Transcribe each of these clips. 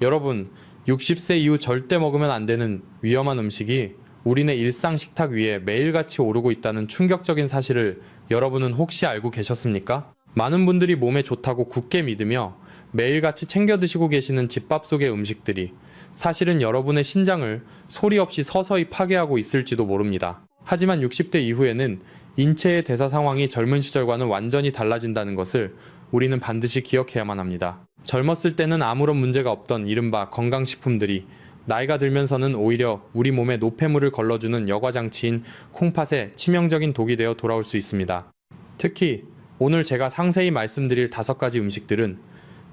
여러분, 60세 이후 절대 먹으면 안 되는 위험한 음식이 우리네 일상 식탁 위에 매일같이 오르고 있다는 충격적인 사실을 여러분은 혹시 알고 계셨습니까? 많은 분들이 몸에 좋다고 굳게 믿으며 매일같이 챙겨 드시고 계시는 집밥 속의 음식들이 사실은 여러분의 신장을 소리 없이 서서히 파괴하고 있을지도 모릅니다. 하지만 60대 이후에는 인체의 대사 상황이 젊은 시절과는 완전히 달라진다는 것을 우리는 반드시 기억해야만 합니다. 젊었을 때는 아무런 문제가 없던 이른바 건강식품들이 나이가 들면서는 오히려 우리 몸에 노폐물을 걸러주는 여과장치인 콩팥에 치명적인 독이 되어 돌아올 수 있습니다. 특히 오늘 제가 상세히 말씀드릴 5가지 음식들은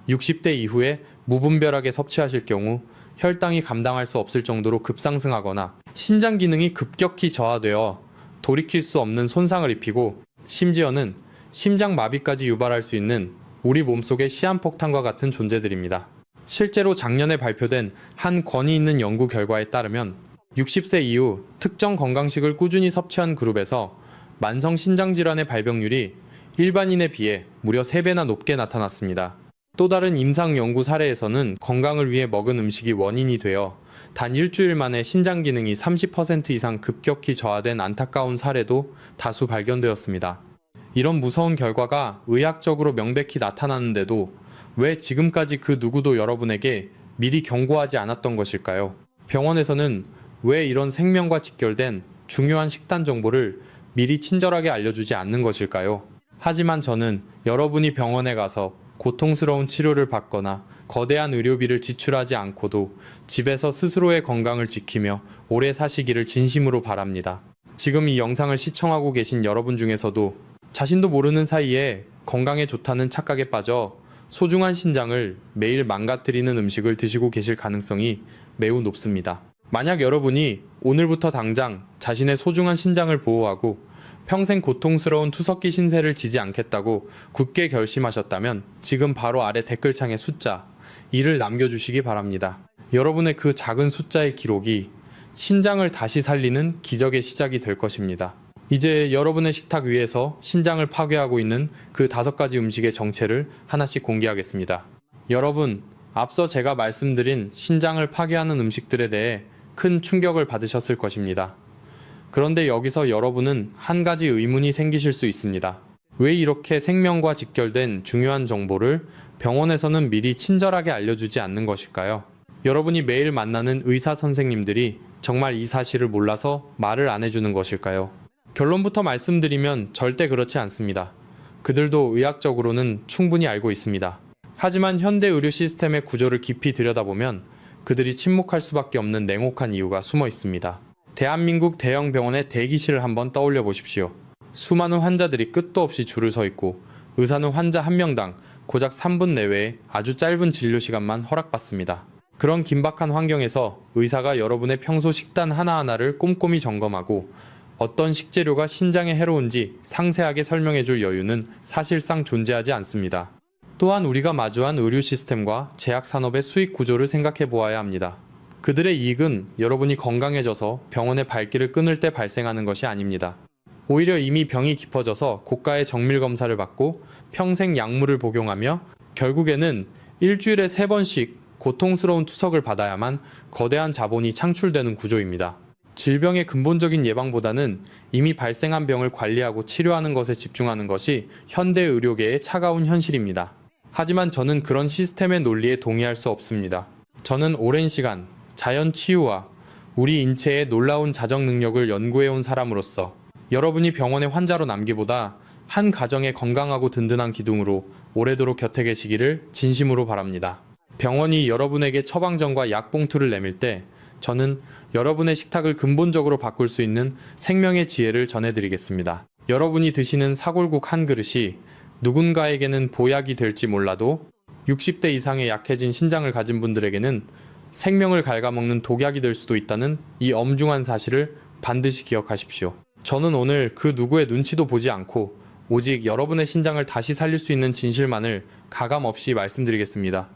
60대 이후에 무분별하게 섭취하실 경우 혈당이 감당할 수 없을 정도로 급상승하거나 신장 기능이 급격히 저하되어 돌이킬 수 없는 손상을 입히고 심지어는 심장 마비까지 유발할 수 있는 우리 몸속의 시한폭탄과 같은 존재들입니다. 실제로 작년에 발표된 한 권위 있는 연구 결과에 따르면 60세 이후 특정 건강식을 꾸준히 섭취한 그룹에서 만성 신장질환의 발병률이 일반인에 비해 무려 3배나 높게 나타났습니다. 또 다른 임상 연구 사례에서는 건강을 위해 먹은 음식이 원인이 되어 단 일주일 만에 신장 기능이 30% 이상 급격히 저하된 안타까운 사례도 다수 발견되었습니다. 이런 무서운 결과가 의학적으로 명백히 나타나는데도 왜 지금까지 그 누구도 여러분에게 미리 경고하지 않았던 것일까요? 병원에서는 왜 이런 생명과 직결된 중요한 식단 정보를 미리 친절하게 알려주지 않는 것일까요? 하지만 저는 여러분이 병원에 가서 고통스러운 치료를 받거나 거대한 의료비를 지출하지 않고도 집에서 스스로의 건강을 지키며 오래 사시기를 진심으로 바랍니다. 지금 이 영상을 시청하고 계신 여러분 중에서도 자신도 모르는 사이에 건강에 좋다는 착각에 빠져 소중한 신장을 매일 망가뜨리는 음식을 드시고 계실 가능성이 매우 높습니다. 만약 여러분이 오늘부터 당장 자신의 소중한 신장을 보호하고 평생 고통스러운 투석기 신세를 지지 않겠다고 굳게 결심하셨다면 지금 바로 아래 댓글창에 숫자 2를 남겨주시기 바랍니다. 여러분의 그 작은 숫자의 기록이 신장을 다시 살리는 기적의 시작이 될 것입니다. 이제 여러분의 식탁 위에서 신장을 파괴하고 있는 그 5가지 음식의 정체를 하나씩 공개하겠습니다. 여러분, 앞서 제가 말씀드린 신장을 파괴하는 음식들에 대해 큰 충격을 받으셨을 것입니다. 그런데 여기서 여러분은 한 가지 의문이 생기실 수 있습니다. 왜 이렇게 생명과 직결된 중요한 정보를 병원에서는 미리 친절하게 알려주지 않는 것일까요? 여러분이 매일 만나는 의사 선생님들이 정말 이 사실을 몰라서 말을 안 해주는 것일까요? 결론부터 말씀드리면 절대 그렇지 않습니다. 그들도 의학적으로는 충분히 알고 있습니다. 하지만 현대 의료 시스템의 구조를 깊이 들여다보면 그들이 침묵할 수밖에 없는 냉혹한 이유가 숨어 있습니다. 대한민국 대형 병원의 대기실을 한번 떠올려 보십시오. 수많은 환자들이 끝도 없이 줄을 서 있고 의사는 환자 한 명당 고작 3분 내외의 아주 짧은 진료 시간만 허락받습니다. 그런 긴박한 환경에서 의사가 여러분의 평소 식단 하나하나를 꼼꼼히 점검하고 어떤 식재료가 신장에 해로운지 상세하게 설명해줄 여유는 사실상 존재하지 않습니다. 또한 우리가 마주한 의료 시스템과 제약산업의 수익 구조를 생각해 보아야 합니다. 그들의 이익은 여러분이 건강해져서 병원의 발길을 끊을 때 발생하는 것이 아닙니다. 오히려 이미 병이 깊어져서 고가의 정밀 검사를 받고 평생 약물을 복용하며 결국에는 일주일에 3번씩 고통스러운 투석을 받아야만 거대한 자본이 창출되는 구조입니다. 질병의 근본적인 예방보다는 이미 발생한 병을 관리하고 치료하는 것에 집중하는 것이 현대 의료계의 차가운 현실입니다. 하지만 저는 그런 시스템의 논리에 동의할 수 없습니다. 저는 오랜 시간 자연 치유와 우리 인체의 놀라운 자정 능력을 연구해온 사람으로서 여러분이 병원의 환자로 남기보다 한 가정의 건강하고 든든한 기둥으로 오래도록 곁에 계시기를 진심으로 바랍니다. 병원이 여러분에게 처방전과 약 봉투를 내밀 때 저는 여러분의 식탁을 근본적으로 바꿀 수 있는 생명의 지혜를 전해드리겠습니다. 여러분이 드시는 사골국 한 그릇이 누군가에게는 보약이 될지 몰라도 60대 이상의 약해진 신장을 가진 분들에게는 생명을 갉아먹는 독약이 될 수도 있다는 이 엄중한 사실을 반드시 기억하십시오. 저는 오늘 그 누구의 눈치도 보지 않고 오직 여러분의 신장을 다시 살릴 수 있는 진실만을 가감없이 말씀드리겠습니다.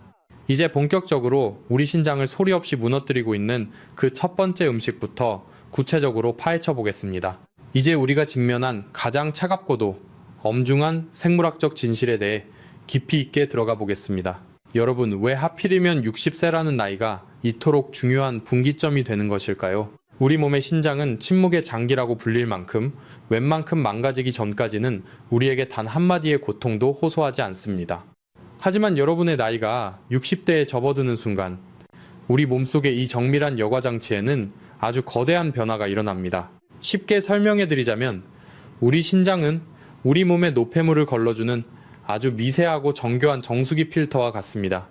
이제 본격적으로 우리 신장을 소리 없이 무너뜨리고 있는 그 첫 번째 음식부터 구체적으로 파헤쳐 보겠습니다. 이제 우리가 직면한 가장 차갑고도 엄중한 생물학적 진실에 대해 깊이 있게 들어가 보겠습니다. 여러분, 왜 하필이면 60세라는 나이가 이토록 중요한 분기점이 되는 것일까요? 우리 몸의 신장은 침묵의 장기라고 불릴 만큼 웬만큼 망가지기 전까지는 우리에게 단 한마디의 고통도 호소하지 않습니다. 하지만 여러분의 나이가 60대에 접어드는 순간 우리 몸속의 이 정밀한 여과 장치에는 아주 거대한 변화가 일어납니다. 쉽게 설명해드리자면 우리 신장은 우리 몸의 노폐물을 걸러주는 아주 미세하고 정교한 정수기 필터와 같습니다.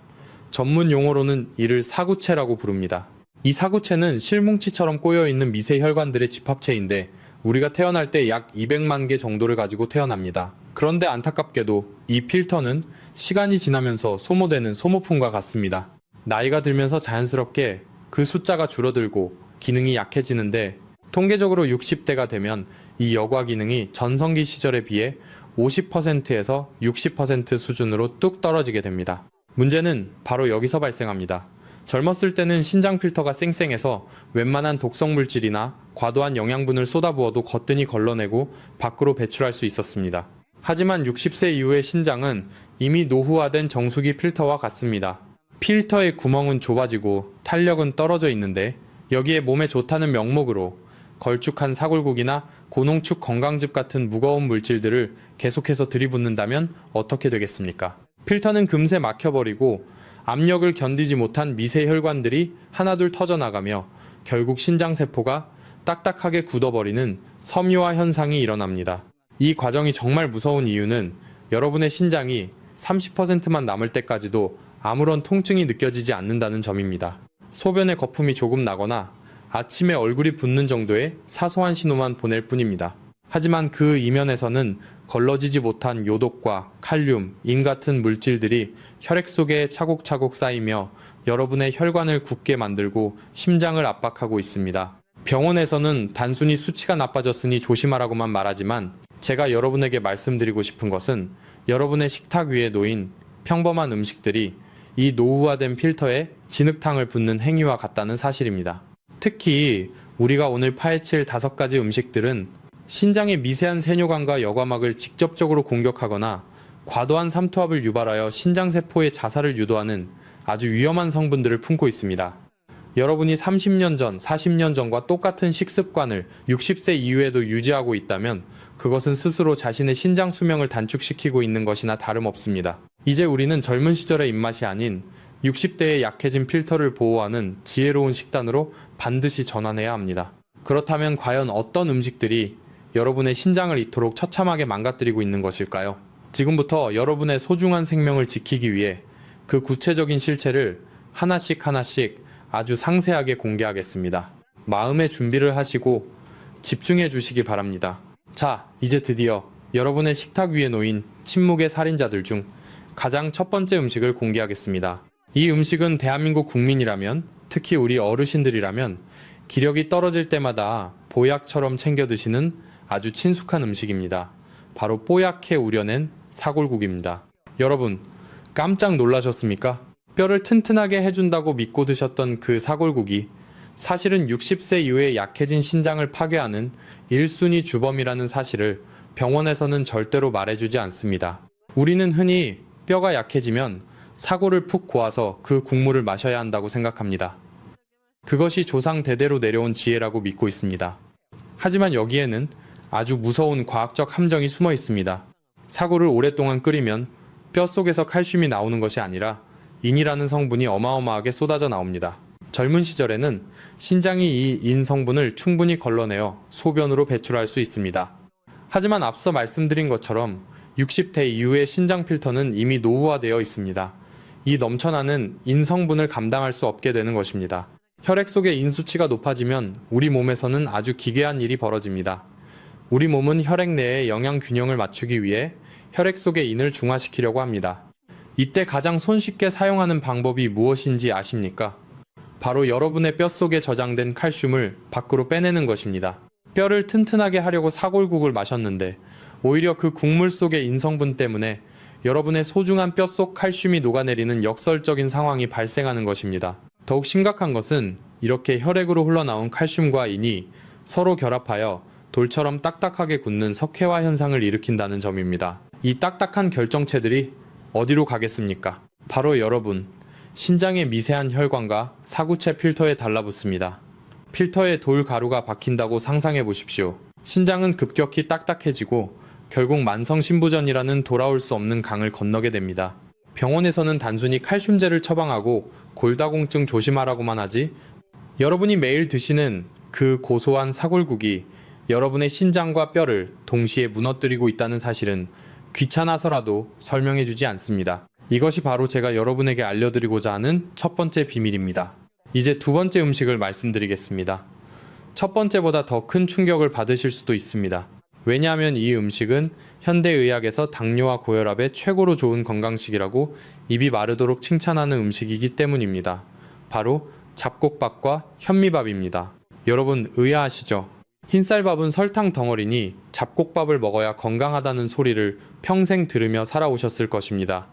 전문 용어로는 이를 사구체라고 부릅니다. 이 사구체는 실뭉치처럼 꼬여있는 미세 혈관들의 집합체인데 우리가 태어날 때 약 200만 개 정도를 가지고 태어납니다. 그런데 안타깝게도 이 필터는 시간이 지나면서 소모되는 소모품과 같습니다. 나이가 들면서 자연스럽게 그 숫자가 줄어들고 기능이 약해지는데 통계적으로 60대가 되면 이 여과 기능이 전성기 시절에 비해 50%에서 60% 수준으로 뚝 떨어지게 됩니다. 문제는 바로 여기서 발생합니다. 젊었을 때는 신장 필터가 쌩쌩해서 웬만한 독성 물질이나 과도한 영양분을 쏟아부어도 거뜬히 걸러내고 밖으로 배출할 수 있었습니다. 하지만 60세 이후의 신장은 이미 노후화된 정수기 필터와 같습니다. 필터의 구멍은 좁아지고 탄력은 떨어져 있는데 여기에 몸에 좋다는 명목으로 걸쭉한 사골국이나 고농축 건강즙 같은 무거운 물질들을 계속해서 들이붓는다면 어떻게 되겠습니까? 필터는 금세 막혀버리고 압력을 견디지 못한 미세 혈관들이 하나둘 터져나가며 결국 신장세포가 딱딱하게 굳어버리는 섬유화 현상이 일어납니다. 이 과정이 정말 무서운 이유는 여러분의 신장이 30%만 남을 때까지도 아무런 통증이 느껴지지 않는다는 점입니다. 소변에 거품이 조금 나거나 아침에 얼굴이 붓는 정도의 사소한 신호만 보낼 뿐입니다. 하지만 그 이면에서는 걸러지지 못한 요독과 칼륨, 인 같은 물질들이 혈액 속에 차곡차곡 쌓이며 여러분의 혈관을 굳게 만들고 심장을 압박하고 있습니다. 병원에서는 단순히 수치가 나빠졌으니 조심하라고만 말하지만 제가 여러분에게 말씀드리고 싶은 것은 여러분의 식탁 위에 놓인 평범한 음식들이 이 노후화된 필터에 진흙탕을 붓는 행위와 같다는 사실입니다. 특히 우리가 오늘 파헤칠 5가지 음식들은 신장의 미세한 세뇨관과 여과막을 직접적으로 공격하거나 과도한 삼투압을 유발하여 신장세포의 자살을 유도하는 아주 위험한 성분들을 품고 있습니다. 여러분이 30년 전, 40년 전과 똑같은 식습관을 60세 이후에도 유지하고 있다면 그것은 스스로 자신의 신장 수명을 단축시키고 있는 것이나 다름없습니다. 이제 우리는 젊은 시절의 입맛이 아닌 60대의 약해진 필터를 보호하는 지혜로운 식단으로 반드시 전환해야 합니다. 그렇다면 과연 어떤 음식들이 여러분의 신장을 이토록 처참하게 망가뜨리고 있는 것일까요? 지금부터 여러분의 소중한 생명을 지키기 위해 그 구체적인 실체를 하나씩 아주 상세하게 공개하겠습니다. 마음의 준비를 하시고 집중해 주시기 바랍니다. 자, 이제 드디어 여러분의 식탁 위에 놓인 침묵의 살인자들 중 가장 첫 번째 음식을 공개하겠습니다. 이 음식은 대한민국 국민이라면, 특히 우리 어르신들이라면 기력이 떨어질 때마다 보약처럼 챙겨 드시는 아주 친숙한 음식입니다. 바로 뽀얗게 우려낸 사골국입니다. 여러분, 깜짝 놀라셨습니까? 뼈를 튼튼하게 해준다고 믿고 드셨던 그 사골국이 사실은 60세 이후에 약해진 신장을 파괴하는 1순위 주범이라는 사실을 병원에서는 절대로 말해주지 않습니다. 우리는 흔히 뼈가 약해지면 사골을 푹 고아서 그 국물을 마셔야 한다고 생각합니다. 그것이 조상 대대로 내려온 지혜라고 믿고 있습니다. 하지만 여기에는 아주 무서운 과학적 함정이 숨어 있습니다. 사골을 오랫동안 끓이면 뼈 속에서 칼슘이 나오는 것이 아니라 인이라는 성분이 어마어마하게 쏟아져 나옵니다. 젊은 시절에는 신장이 이 인 성분을 충분히 걸러내어 소변으로 배출할 수 있습니다. 하지만 앞서 말씀드린 것처럼 60대 이후의 신장 필터는 이미 노후화되어 있습니다. 이 넘쳐나는 인 성분을 감당할 수 없게 되는 것입니다. 혈액 속의 인 수치가 높아지면 우리 몸에서는 아주 기괴한 일이 벌어집니다. 우리 몸은 혈액 내의 영양 균형을 맞추기 위해 혈액 속의 인을 중화시키려고 합니다. 이때 가장 손쉽게 사용하는 방법이 무엇인지 아십니까? 바로 여러분의 뼈 속에 저장된 칼슘을 밖으로 빼내는 것입니다. 뼈를 튼튼하게 하려고 사골국을 마셨는데 오히려 그 국물 속의 인성분 때문에 여러분의 소중한 뼈 속 칼슘이 녹아내리는 역설적인 상황이 발생하는 것입니다. 더욱 심각한 것은 이렇게 혈액으로 흘러나온 칼슘과 인이 서로 결합하여 돌처럼 딱딱하게 굳는 석회화 현상을 일으킨다는 점입니다. 이 딱딱한 결정체들이 어디로 가겠습니까? 바로 여러분, 신장의 미세한 혈관과 사구체 필터에 달라붙습니다. 필터에 돌 가루가 박힌다고 상상해 보십시오. 신장은 급격히 딱딱해지고 결국 만성 신부전이라는 돌아올 수 없는 강을 건너게 됩니다. 병원에서는 단순히 칼슘제를 처방하고 골다공증 조심하라고만 하지, 여러분이 매일 드시는 그 고소한 사골국이 여러분의 신장과 뼈를 동시에 무너뜨리고 있다는 사실은 귀찮아서라도 설명해주지 않습니다. 이것이 바로 제가 여러분에게 알려드리고자 하는 첫 번째 비밀입니다. 이제 두 번째 음식을 말씀드리겠습니다. 첫 번째보다 더 큰 충격을 받으실 수도 있습니다. 왜냐하면 이 음식은 현대의학에서 당뇨와 고혈압에 최고로 좋은 건강식이라고 입이 마르도록 칭찬하는 음식이기 때문입니다. 바로 잡곡밥과 현미밥입니다. 여러분 의아하시죠? 흰쌀밥은 설탕 덩어리니 잡곡밥을 먹어야 건강하다는 소리를 평생 들으며 살아오셨을 것입니다.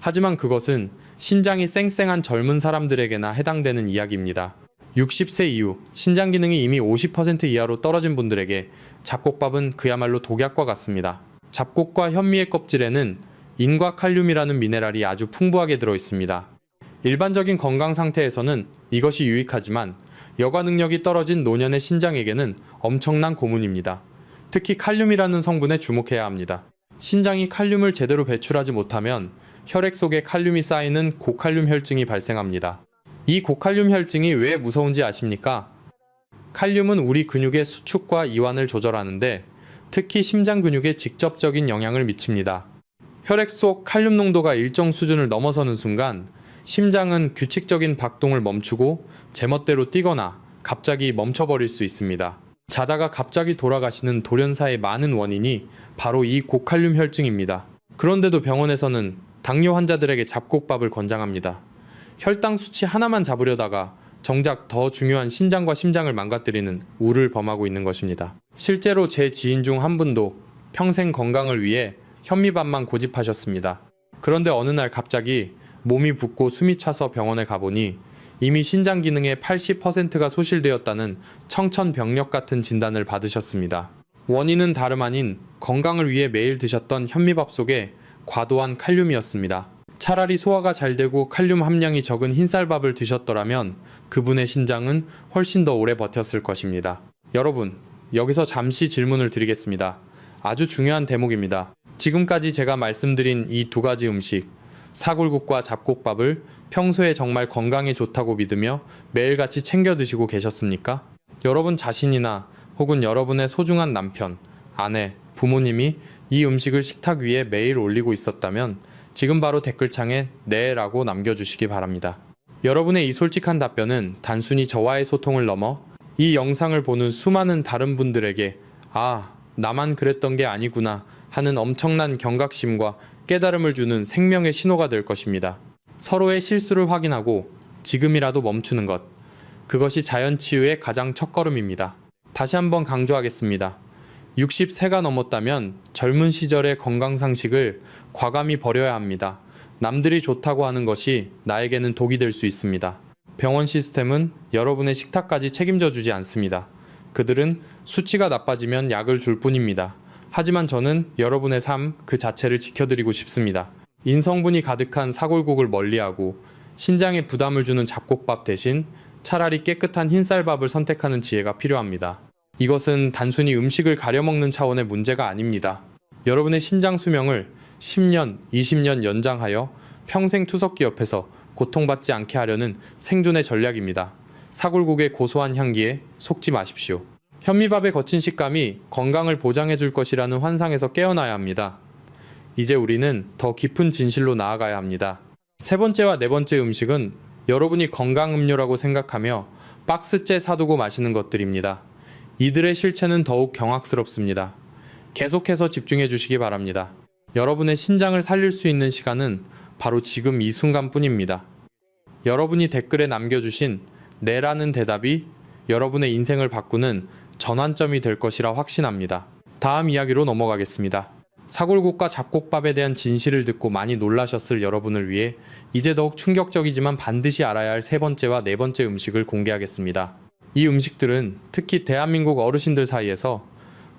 하지만 그것은 신장이 쌩쌩한 젊은 사람들에게나 해당되는 이야기입니다. 60세 이후 신장 기능이 이미 50% 이하로 떨어진 분들에게 잡곡밥은 그야말로 독약과 같습니다. 잡곡과 현미의 껍질에는 인과 칼륨이라는 미네랄이 아주 풍부하게 들어 있습니다. 일반적인 건강 상태에서는 이것이 유익하지만 여과 능력이 떨어진 노년의 신장에게는 엄청난 고문입니다. 특히 칼륨이라는 성분에 주목해야 합니다. 신장이 칼륨을 제대로 배출하지 못하면 혈액 속에 칼륨이 쌓이는 고칼륨 혈증이 발생합니다. 이 고칼륨 혈증이 왜 무서운지 아십니까? 칼륨은 우리 근육의 수축과 이완을 조절하는데 특히 심장 근육에 직접적인 영향을 미칩니다. 혈액 속 칼륨 농도가 일정 수준을 넘어서는 순간 심장은 규칙적인 박동을 멈추고 제멋대로 뛰거나 갑자기 멈춰버릴 수 있습니다. 자다가 갑자기 돌아가시는 돌연사의 많은 원인이 바로 이 고칼륨 혈증입니다. 그런데도 병원에서는 당뇨 환자들에게 잡곡밥을 권장합니다. 혈당 수치 하나만 잡으려다가 정작 더 중요한 신장과 심장을 망가뜨리는 우를 범하고 있는 것입니다. 실제로 제 지인 중 한 분도 평생 건강을 위해 현미밥만 고집하셨습니다. 그런데 어느 날 갑자기 몸이 붓고 숨이 차서 병원에 가보니 이미 신장 기능의 80%가 소실되었다는 청천벽력 같은 진단을 받으셨습니다. 원인은 다름 아닌 건강을 위해 매일 드셨던 현미밥 속에 과도한 칼륨이었습니다. 차라리 소화가 잘 되고 칼륨 함량이 적은 흰쌀밥을 드셨더라면 그분의 신장은 훨씬 더 오래 버텼을 것입니다. 여러분, 여기서 잠시 질문을 드리겠습니다. 아주 중요한 대목입니다. 지금까지 제가 말씀드린 이 두 가지 음식, 사골국과 잡곡밥을 평소에 정말 건강에 좋다고 믿으며 매일같이 챙겨 드시고 계셨습니까? 여러분 자신이나 혹은 여러분의 소중한 남편, 아내, 부모님이 이 음식을 식탁 위에 매일 올리고 있었다면 지금 바로 댓글창에 네 라고 남겨주시기 바랍니다. 여러분의 이 솔직한 답변은 단순히 저와의 소통을 넘어 이 영상을 보는 수많은 다른 분들에게 아, 나만 그랬던 게 아니구나 하는 엄청난 경각심과 깨달음을 주는 생명의 신호가 될 것입니다. 서로의 실수를 확인하고 지금이라도 멈추는 것. 그것이 자연치유의 가장 첫걸음입니다. 다시 한번 강조하겠습니다. 60세가 넘었다면 젊은 시절의 건강상식을 과감히 버려야 합니다. 남들이 좋다고 하는 것이 나에게는 독이 될 수 있습니다. 병원 시스템은 여러분의 식탁까지 책임져 주지 않습니다. 그들은 수치가 나빠지면 약을 줄 뿐입니다. 하지만 저는 여러분의 삶 그 자체를 지켜드리고 싶습니다. 인성분이 가득한 사골국을 멀리하고 신장에 부담을 주는 잡곡밥 대신 차라리 깨끗한 흰쌀밥을 선택하는 지혜가 필요합니다. 이것은 단순히 음식을 가려먹는 차원의 문제가 아닙니다. 여러분의 신장 수명을 10년, 20년 연장하여 평생 투석기 옆에서 고통받지 않게 하려는 생존의 전략입니다. 사골국의 고소한 향기에 속지 마십시오. 현미밥의 거친 식감이 건강을 보장해 줄 것이라는 환상에서 깨어나야 합니다. 이제 우리는 더 깊은 진실로 나아가야 합니다. 세 번째와 네 번째 음식은 여러분이 건강 음료라고 생각하며 박스째 사두고 마시는 것들입니다. 이들의 실체는 더욱 경악스럽습니다. 계속해서 집중해 주시기 바랍니다. 여러분의 신장을 살릴 수 있는 시간은 바로 지금 이 순간뿐입니다. 여러분이 댓글에 남겨주신 네라는 대답이 여러분의 인생을 바꾸는 전환점이 될 것이라 확신합니다. 다음 이야기로 넘어가겠습니다. 사골국과 잡곡밥에 대한 진실을 듣고 많이 놀라셨을 여러분을 위해 이제 더욱 충격적이지만 반드시 알아야 할 세 번째와 네 번째 음식을 공개하겠습니다. 이 음식들은 특히 대한민국 어르신들 사이에서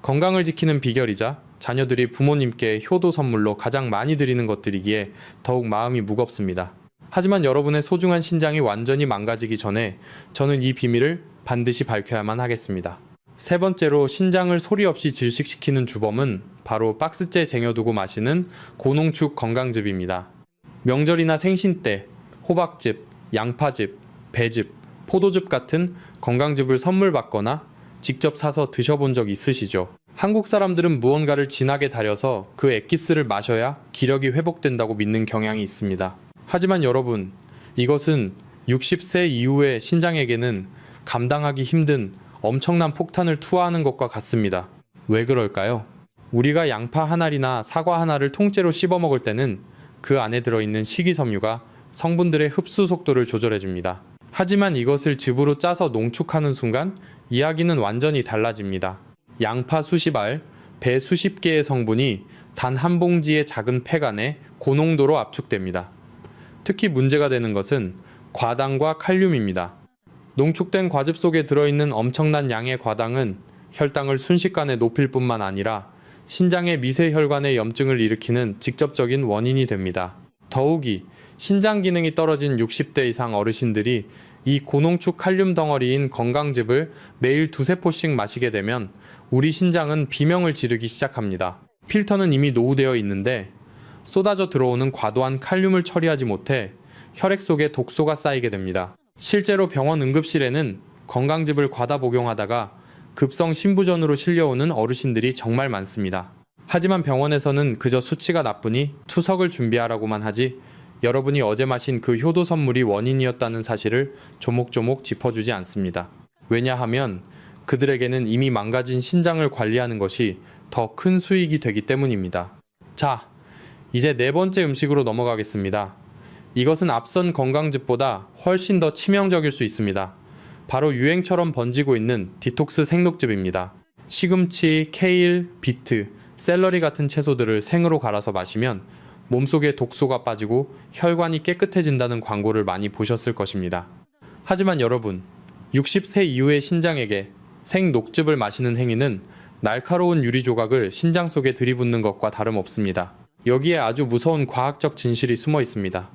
건강을 지키는 비결이자 자녀들이 부모님께 효도 선물로 가장 많이 드리는 것들이기에 더욱 마음이 무겁습니다. 하지만 여러분의 소중한 신장이 완전히 망가지기 전에 저는 이 비밀을 반드시 밝혀야만 하겠습니다. 세 번째로 신장을 소리 없이 질식시키는 주범은 바로 박스째 쟁여두고 마시는 고농축 건강즙입니다. 명절이나 생신 때 호박즙, 양파즙, 배즙, 포도즙 같은 건강즙을 선물 받거나 직접 사서 드셔본 적 있으시죠? 한국 사람들은 무언가를 진하게 달여서 그 액기스를 마셔야 기력이 회복된다고 믿는 경향이 있습니다. 하지만 여러분, 이것은 60세 이후의 신장에게는 감당하기 힘든 엄청난 폭탄을 투하하는 것과 같습니다. 왜 그럴까요? 우리가 양파 한 알이나 사과 한 알을 통째로 씹어 먹을 때는 그 안에 들어있는 식이섬유가 성분들의 흡수 속도를 조절해줍니다. 하지만 이것을 즙으로 짜서 농축하는 순간 이야기는 완전히 달라집니다. 양파 수십 알, 배 수십 개의 성분이 단 한 봉지의 작은 팩 안에 고농도로 압축됩니다. 특히 문제가 되는 것은 과당과 칼륨입니다. 농축된 과즙 속에 들어있는 엄청난 양의 과당은 혈당을 순식간에 높일 뿐만 아니라 신장의 미세혈관의 염증을 일으키는 직접적인 원인이 됩니다. 더욱이 신장 기능이 떨어진 60대 이상 어르신들이 이 고농축 칼륨 덩어리인 건강즙을 매일 두세 포씩 마시게 되면 우리 신장은 비명을 지르기 시작합니다. 필터는 이미 노후되어 있는데 쏟아져 들어오는 과도한 칼륨을 처리하지 못해 혈액 속에 독소가 쌓이게 됩니다. 실제로 병원 응급실에는 건강즙을 과다 복용하다가 급성 신부전으로 실려오는 어르신들이 정말 많습니다. 하지만 병원에서는 그저 수치가 나쁘니 투석을 준비하라고만 하지 여러분이 어제 마신 그 효도 선물이 원인이었다는 사실을 조목조목 짚어주지 않습니다. 왜냐하면 그들에게는 이미 망가진 신장을 관리하는 것이 더 큰 수익이 되기 때문입니다. 자, 이제 네 번째 음식으로 넘어가겠습니다. 이것은 앞선 건강즙보다 훨씬 더 치명적일 수 있습니다. 바로 유행처럼 번지고 있는 디톡스 생녹즙입니다. 시금치, 케일, 비트, 샐러리 같은 채소들을 생으로 갈아서 마시면 몸속에 독소가 빠지고 혈관이 깨끗해진다는 광고를 많이 보셨을 것입니다. 하지만 여러분, 60세 이후의 신장에게 생녹즙을 마시는 행위는 날카로운 유리 조각을 신장 속에 들이붓는 것과 다름없습니다. 여기에 아주 무서운 과학적 진실이 숨어 있습니다.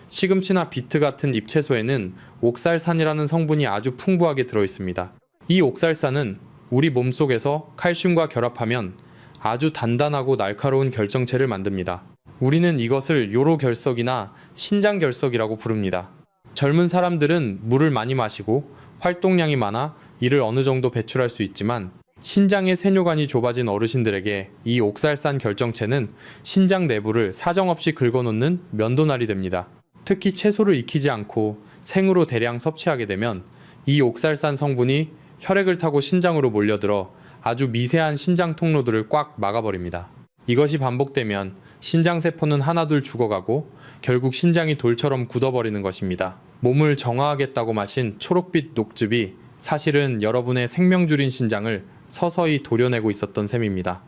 시금치나 비트 같은 잎채소에는 옥살산이라는 성분이 아주 풍부하게 들어있습니다. 이 옥살산은 우리 몸속에서 칼슘과 결합하면 아주 단단하고 날카로운 결정체를 만듭니다. 우리는 이것을 요로결석이나 신장결석이라고 부릅니다. 젊은 사람들은 물을 많이 마시고 활동량이 많아 이를 어느 정도 배출할 수 있지만 신장의 세뇨관이 좁아진 어르신들에게 이 옥살산 결정체는 신장 내부를 사정없이 긁어놓는 면도날이 됩니다. 특히 채소를 익히지 않고 생으로 대량 섭취하게 되면 이 옥살산 성분이 혈액을 타고 신장으로 몰려들어 아주 미세한 신장 통로들을 꽉 막아버립니다. 이것이 반복되면 신장세포는 하나둘 죽어가고 결국 신장이 돌처럼 굳어버리는 것입니다. 몸을 정화하겠다고 마신 초록빛 녹즙이 사실은 여러분의 생명줄인 신장을 서서히 도려내고 있었던 셈입니다.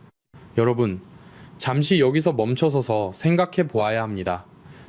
여러분, 잠시 여기서 멈춰서서 생각해 보아야 합니다.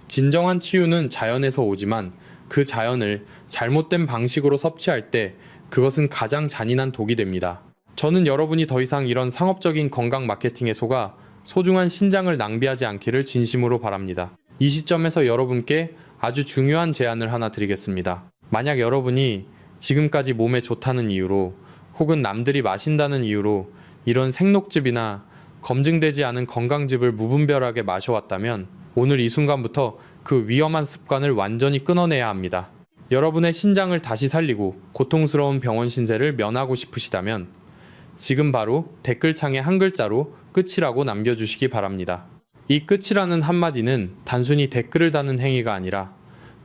진정한 치유는 자연에서 오지만 그 자연을 잘못된 방식으로 섭취할 때 그것은 가장 잔인한 독이 됩니다. 저는 여러분이 더 이상 이런 상업적인 건강 마케팅에 속아 소중한 신장을 낭비하지 않기를 진심으로 바랍니다. 이 시점에서 여러분께 아주 중요한 제안을 하나 드리겠습니다. 만약 여러분이 지금까지 몸에 좋다는 이유로 혹은 남들이 마신다는 이유로 이런 생녹즙이나 검증되지 않은 건강즙을 무분별하게 마셔왔다면 오늘 이 순간부터 그 위험한 습관을 완전히 끊어내야 합니다. 여러분의 신장을 다시 살리고 고통스러운 병원 신세를 면하고 싶으시다면 지금 바로 댓글창에 한 글자로 끝이라고 남겨주시기 바랍니다. 이 끝이라는 한마디는 단순히 댓글을 다는 행위가 아니라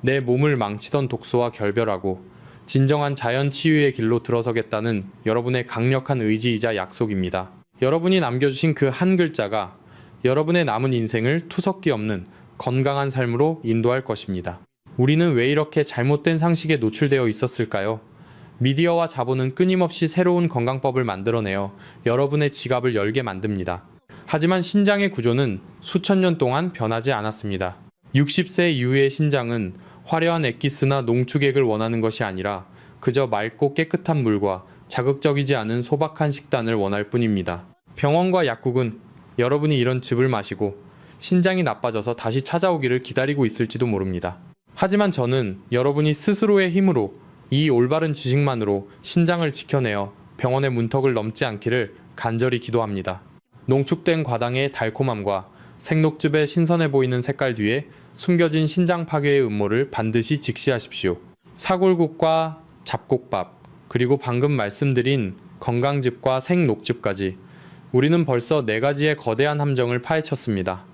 내 몸을 망치던 독소와 결별하고 진정한 자연 치유의 길로 들어서겠다는 여러분의 강력한 의지이자 약속입니다. 여러분이 남겨주신 그 한 글자가 여러분의 남은 인생을 투석기 없는 건강한 삶으로 인도할 것입니다. 우리는 왜 이렇게 잘못된 상식에 노출되어 있었을까요? 미디어와 자본은 끊임없이 새로운 건강법을 만들어내어 여러분의 지갑을 열게 만듭니다. 하지만 신장의 구조는 수천 년 동안 변하지 않았습니다. 60세 이후의 신장은 화려한 엑기스나 농축액을 원하는 것이 아니라 그저 맑고 깨끗한 물과 자극적이지 않은 소박한 식단을 원할 뿐입니다. 병원과 약국은 여러분이 이런 즙을 마시고 신장이 나빠져서 다시 찾아오기를 기다리고 있을지도 모릅니다. 하지만 저는 여러분이 스스로의 힘으로 이 올바른 지식만으로 신장을 지켜내어 병원의 문턱을 넘지 않기를 간절히 기도합니다. 농축된 과당의 달콤함과 생녹즙의 신선해 보이는 색깔 뒤에 숨겨진 신장 파괴의 음모를 반드시 직시하십시오. 사골국과 잡곡밥, 그리고 방금 말씀드린 건강즙과 생녹즙까지 우리는 벌써 4가지의 거대한 함정을 파헤쳤습니다.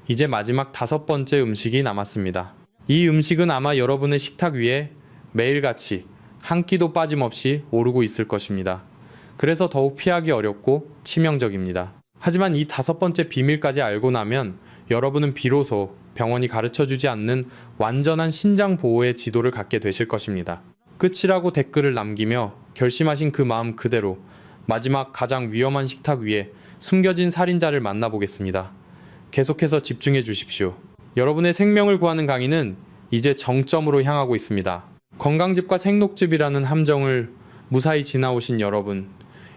이제 마지막 5번째 음식이 남았습니다. 이 음식은 아마 여러분의 식탁 위에 매일같이 한 끼도 빠짐없이 오르고 있을 것입니다. 그래서 더욱 피하기 어렵고 치명적입니다. 하지만 이 5번째 비밀까지 알고 나면 여러분은 비로소 병원이 가르쳐주지 않는 완전한 신장 보호의 지도를 갖게 되실 것입니다. 끝이라고 댓글을 남기며 결심하신 그 마음 그대로 마지막 가장 위험한 식탁 위에 숨겨진 살인자를 만나보겠습니다. 계속해서 집중해 주십시오. 여러분의 생명을 구하는 강의는 이제 정점으로 향하고 있습니다. 건강즙과 생녹즙이라는 함정을 무사히 지나오신 여러분,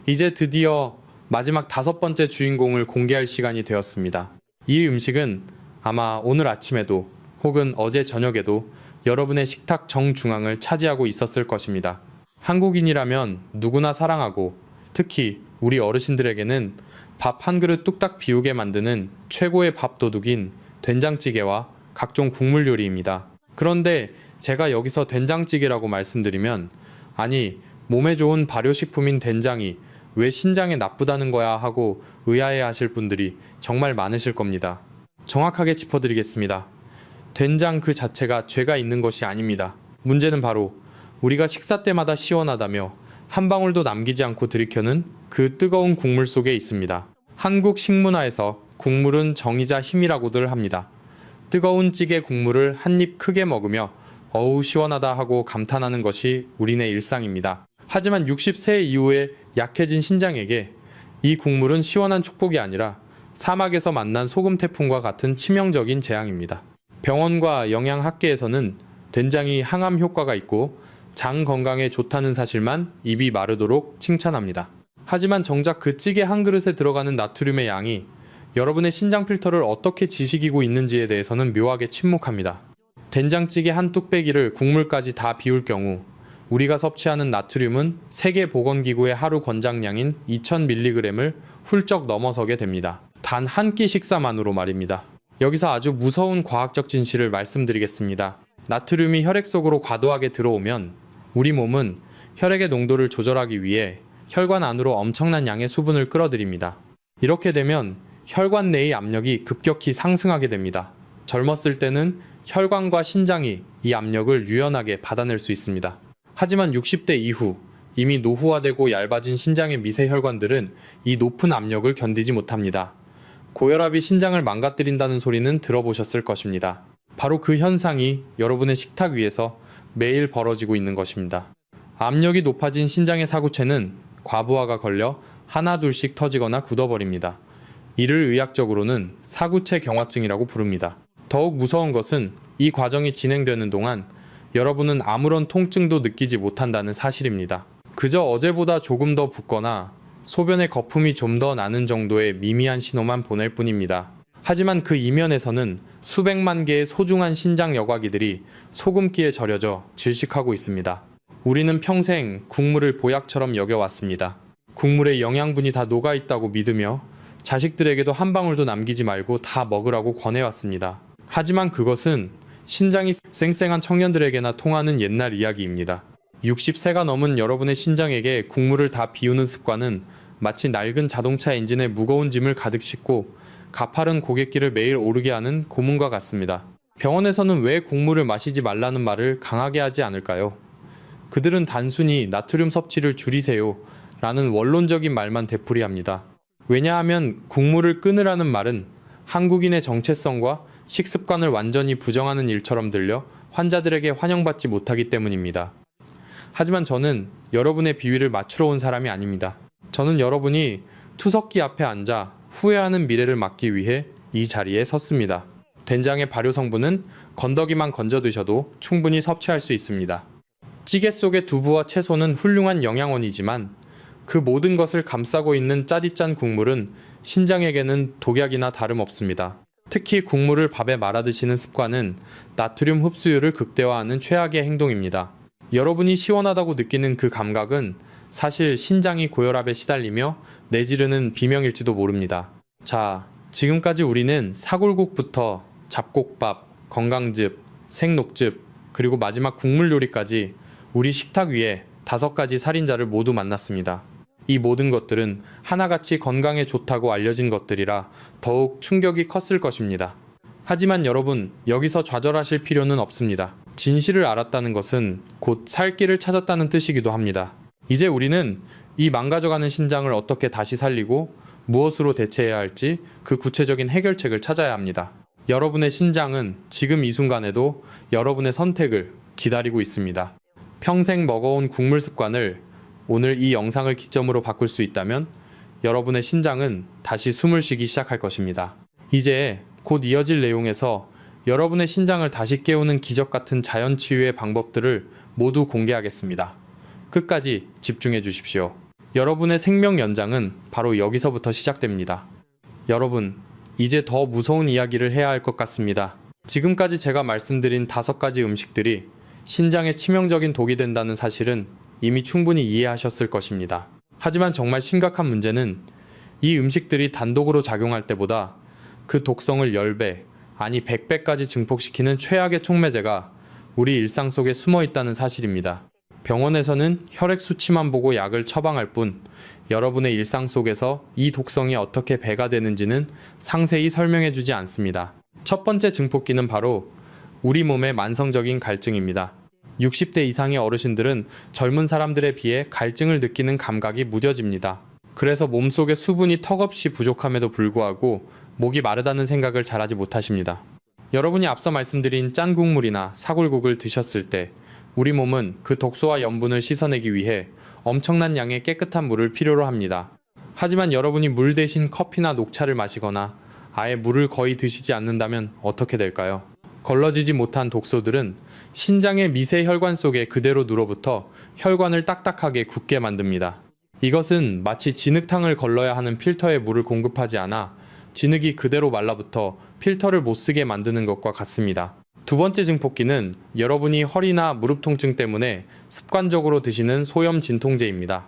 이제 드디어 마지막 5번째 주인공을 공개할 시간이 되었습니다. 이 음식은 아마 오늘 아침에도 혹은 어제 저녁에도 여러분의 식탁 정중앙을 차지하고 있었을 것입니다. 한국인이라면 누구나 사랑하고 특히 우리 어르신들에게는 밥 한 그릇 뚝딱 비우게 만드는 최고의 밥도둑인 된장찌개와 각종 국물 요리입니다. 그런데 제가 여기서 된장찌개라고 말씀드리면 아니 몸에 좋은 발효식품인 된장이 왜 신장에 나쁘다는 거야 하고 의아해 하실 분들이 정말 많으실 겁니다. 정확하게 짚어드리겠습니다. 된장 그 자체가 죄가 있는 것이 아닙니다. 문제는 바로 우리가 식사 때마다 시원하다며 한 방울도 남기지 않고 들이켜는 그 뜨거운 국물 속에 있습니다. 한국 식문화에서 국물은 정이자 힘이라고들 합니다. 뜨거운 찌개 국물을 한 입 크게 먹으며 어우 시원하다 하고 감탄하는 것이 우리네 일상입니다. 하지만 60세 이후에 약해진 신장에게 이 국물은 시원한 축복이 아니라 사막에서 만난 소금 태풍과 같은 치명적인 재앙입니다. 병원과 영양학계에서는 된장이 항암 효과가 있고 장 건강에 좋다는 사실만 입이 마르도록 칭찬합니다. 하지만 정작 그 찌개 한 그릇에 들어가는 나트륨의 양이 여러분의 신장 필터를 어떻게 지식이고 있는지에 대해서는 묘하게 침묵합니다. 된장찌개 한 뚝배기를 국물까지 다 비울 경우 우리가 섭취하는 나트륨은 세계보건기구의 하루 권장량인 2000mg을 훌쩍 넘어서게 됩니다. 단 한 끼 식사만으로 말입니다. 여기서 아주 무서운 과학적 진실을 말씀드리겠습니다. 나트륨이 혈액 속으로 과도하게 들어오면 우리 몸은 혈액의 농도를 조절하기 위해 혈관 안으로 엄청난 양의 수분을 끌어들입니다. 이렇게 되면 혈관 내의 압력이 급격히 상승하게 됩니다. 젊었을 때는 혈관과 신장이 이 압력을 유연하게 받아낼 수 있습니다. 하지만 60대 이후 이미 노후화되고 얇아진 신장의 미세 혈관들은 이 높은 압력을 견디지 못합니다. 고혈압이 신장을 망가뜨린다는 소리는 들어보셨을 것입니다. 바로 그 현상이 여러분의 식탁 위에서 매일 벌어지고 있는 것입니다. 압력이 높아진 신장의 사구체는 과부하가 걸려 하나둘씩 터지거나 굳어버립니다. 이를 의학적으로는 사구체 경화증이라고 부릅니다. 더욱 무서운 것은 이 과정이 진행되는 동안 여러분은 아무런 통증도 느끼지 못한다는 사실입니다. 그저 어제보다 조금 더 붓거나 소변의 거품이 좀 더 나는 정도의 미미한 신호만 보낼 뿐입니다. 하지만 그 이면에서는 수백만 개의 소중한 신장 여과기들이 소금기에 절여져 질식하고 있습니다. 우리는 평생 국물을 보약처럼 여겨왔습니다. 국물에 영양분이 다 녹아있다고 믿으며 자식들에게도 한 방울도 남기지 말고 다 먹으라고 권해왔습니다. 하지만 그것은 신장이 쌩쌩한 청년들에게나 통하는 옛날 이야기입니다. 60세가 넘은 여러분의 신장에게 국물을 다 비우는 습관은 마치 낡은 자동차 엔진에 무거운 짐을 가득 싣고 가파른 고갯길을 매일 오르게 하는 고문과 같습니다. 병원에서는 왜 국물을 마시지 말라는 말을 강하게 하지 않을까요? 그들은 단순히 나트륨 섭취를 줄이세요 라는 원론적인 말만 되풀이합니다. 왜냐하면 국물을 끊으라는 말은 한국인의 정체성과 식습관을 완전히 부정하는 일처럼 들려 환자들에게 환영받지 못하기 때문입니다. 하지만 저는 여러분의 비위를 맞추러 온 사람이 아닙니다. 저는 여러분이 투석기 앞에 앉아 후회하는 미래를 막기 위해 이 자리에 섰습니다. 된장의 발효 성분은 건더기만 건져 드셔도 충분히 섭취할 수 있습니다. 찌개 속의 두부와 채소는 훌륭한 영양원이지만 그 모든 것을 감싸고 있는 짜디짠 국물은 신장에게는 독약이나 다름없습니다. 특히 국물을 밥에 말아 드시는 습관은 나트륨 흡수율을 극대화하는 최악의 행동입니다. 여러분이 시원하다고 느끼는 그 감각은 사실 신장이 고혈압에 시달리며 내지르는 비명일지도 모릅니다. 자, 지금까지 우리는 사골국부터 잡곡밥, 건강즙, 생녹즙, 그리고 마지막 국물 요리까지 우리 식탁 위에 5가지 살인자를 모두 만났습니다. 이 모든 것들은 하나같이 건강에 좋다고 알려진 것들이라 더욱 충격이 컸을 것입니다. 하지만 여러분, 여기서 좌절하실 필요는 없습니다. 진실을 알았다는 것은 곧 살 길을 찾았다는 뜻이기도 합니다. 이제 우리는 이 망가져가는 신장을 어떻게 다시 살리고 무엇으로 대체해야 할지 그 구체적인 해결책을 찾아야 합니다. 여러분의 신장은 지금 이 순간에도 여러분의 선택을 기다리고 있습니다. 평생 먹어온 국물 습관을 오늘 이 영상을 기점으로 바꿀 수 있다면 여러분의 신장은 다시 숨을 쉬기 시작할 것입니다. 이제 곧 이어질 내용에서 여러분의 신장을 다시 깨우는 기적 같은 자연 치유의 방법들을 모두 공개하겠습니다. 끝까지 집중해 주십시오. 여러분의 생명 연장은 바로 여기서부터 시작됩니다. 여러분, 이제 더 무서운 이야기를 해야 할 것 같습니다. 지금까지 제가 말씀드린 5가지 음식들이 신장에 치명적인 독이 된다는 사실은 이미 충분히 이해하셨을 것입니다. 하지만 정말 심각한 문제는 이 음식들이 단독으로 작용할 때보다 그 독성을 10배, 아니 100배까지 증폭시키는 최악의 촉매제가 우리 일상 속에 숨어 있다는 사실입니다. 병원에서는 혈액 수치만 보고 약을 처방할 뿐 여러분의 일상 속에서 이 독성이 어떻게 배가 되는지는 상세히 설명해 주지 않습니다. 첫 번째 증폭기는 바로 우리 몸의 만성적인 갈증입니다. 60대 이상의 어르신들은 젊은 사람들에 비해 갈증을 느끼는 감각이 무뎌집니다. 그래서 몸속에 수분이 턱없이 부족함에도 불구하고 목이 마르다는 생각을 잘하지 못하십니다. 여러분이 앞서 말씀드린 짠 국물이나 사골국을 드셨을 때 우리 몸은 그 독소와 염분을 씻어내기 위해 엄청난 양의 깨끗한 물을 필요로 합니다. 하지만 여러분이 물 대신 커피나 녹차를 마시거나 아예 물을 거의 드시지 않는다면 어떻게 될까요? 걸러지지 못한 독소들은 신장의 미세 혈관 속에 그대로 눌어붙어 혈관을 딱딱하게 굳게 만듭니다. 이것은 마치 진흙탕을 걸러야 하는 필터에 물을 공급하지 않아 진흙이 그대로 말라붙어 필터를 못 쓰게 만드는 것과 같습니다. 두 번째 증폭기는 여러분이 허리나 무릎 통증 때문에 습관적으로 드시는 소염 진통제입니다.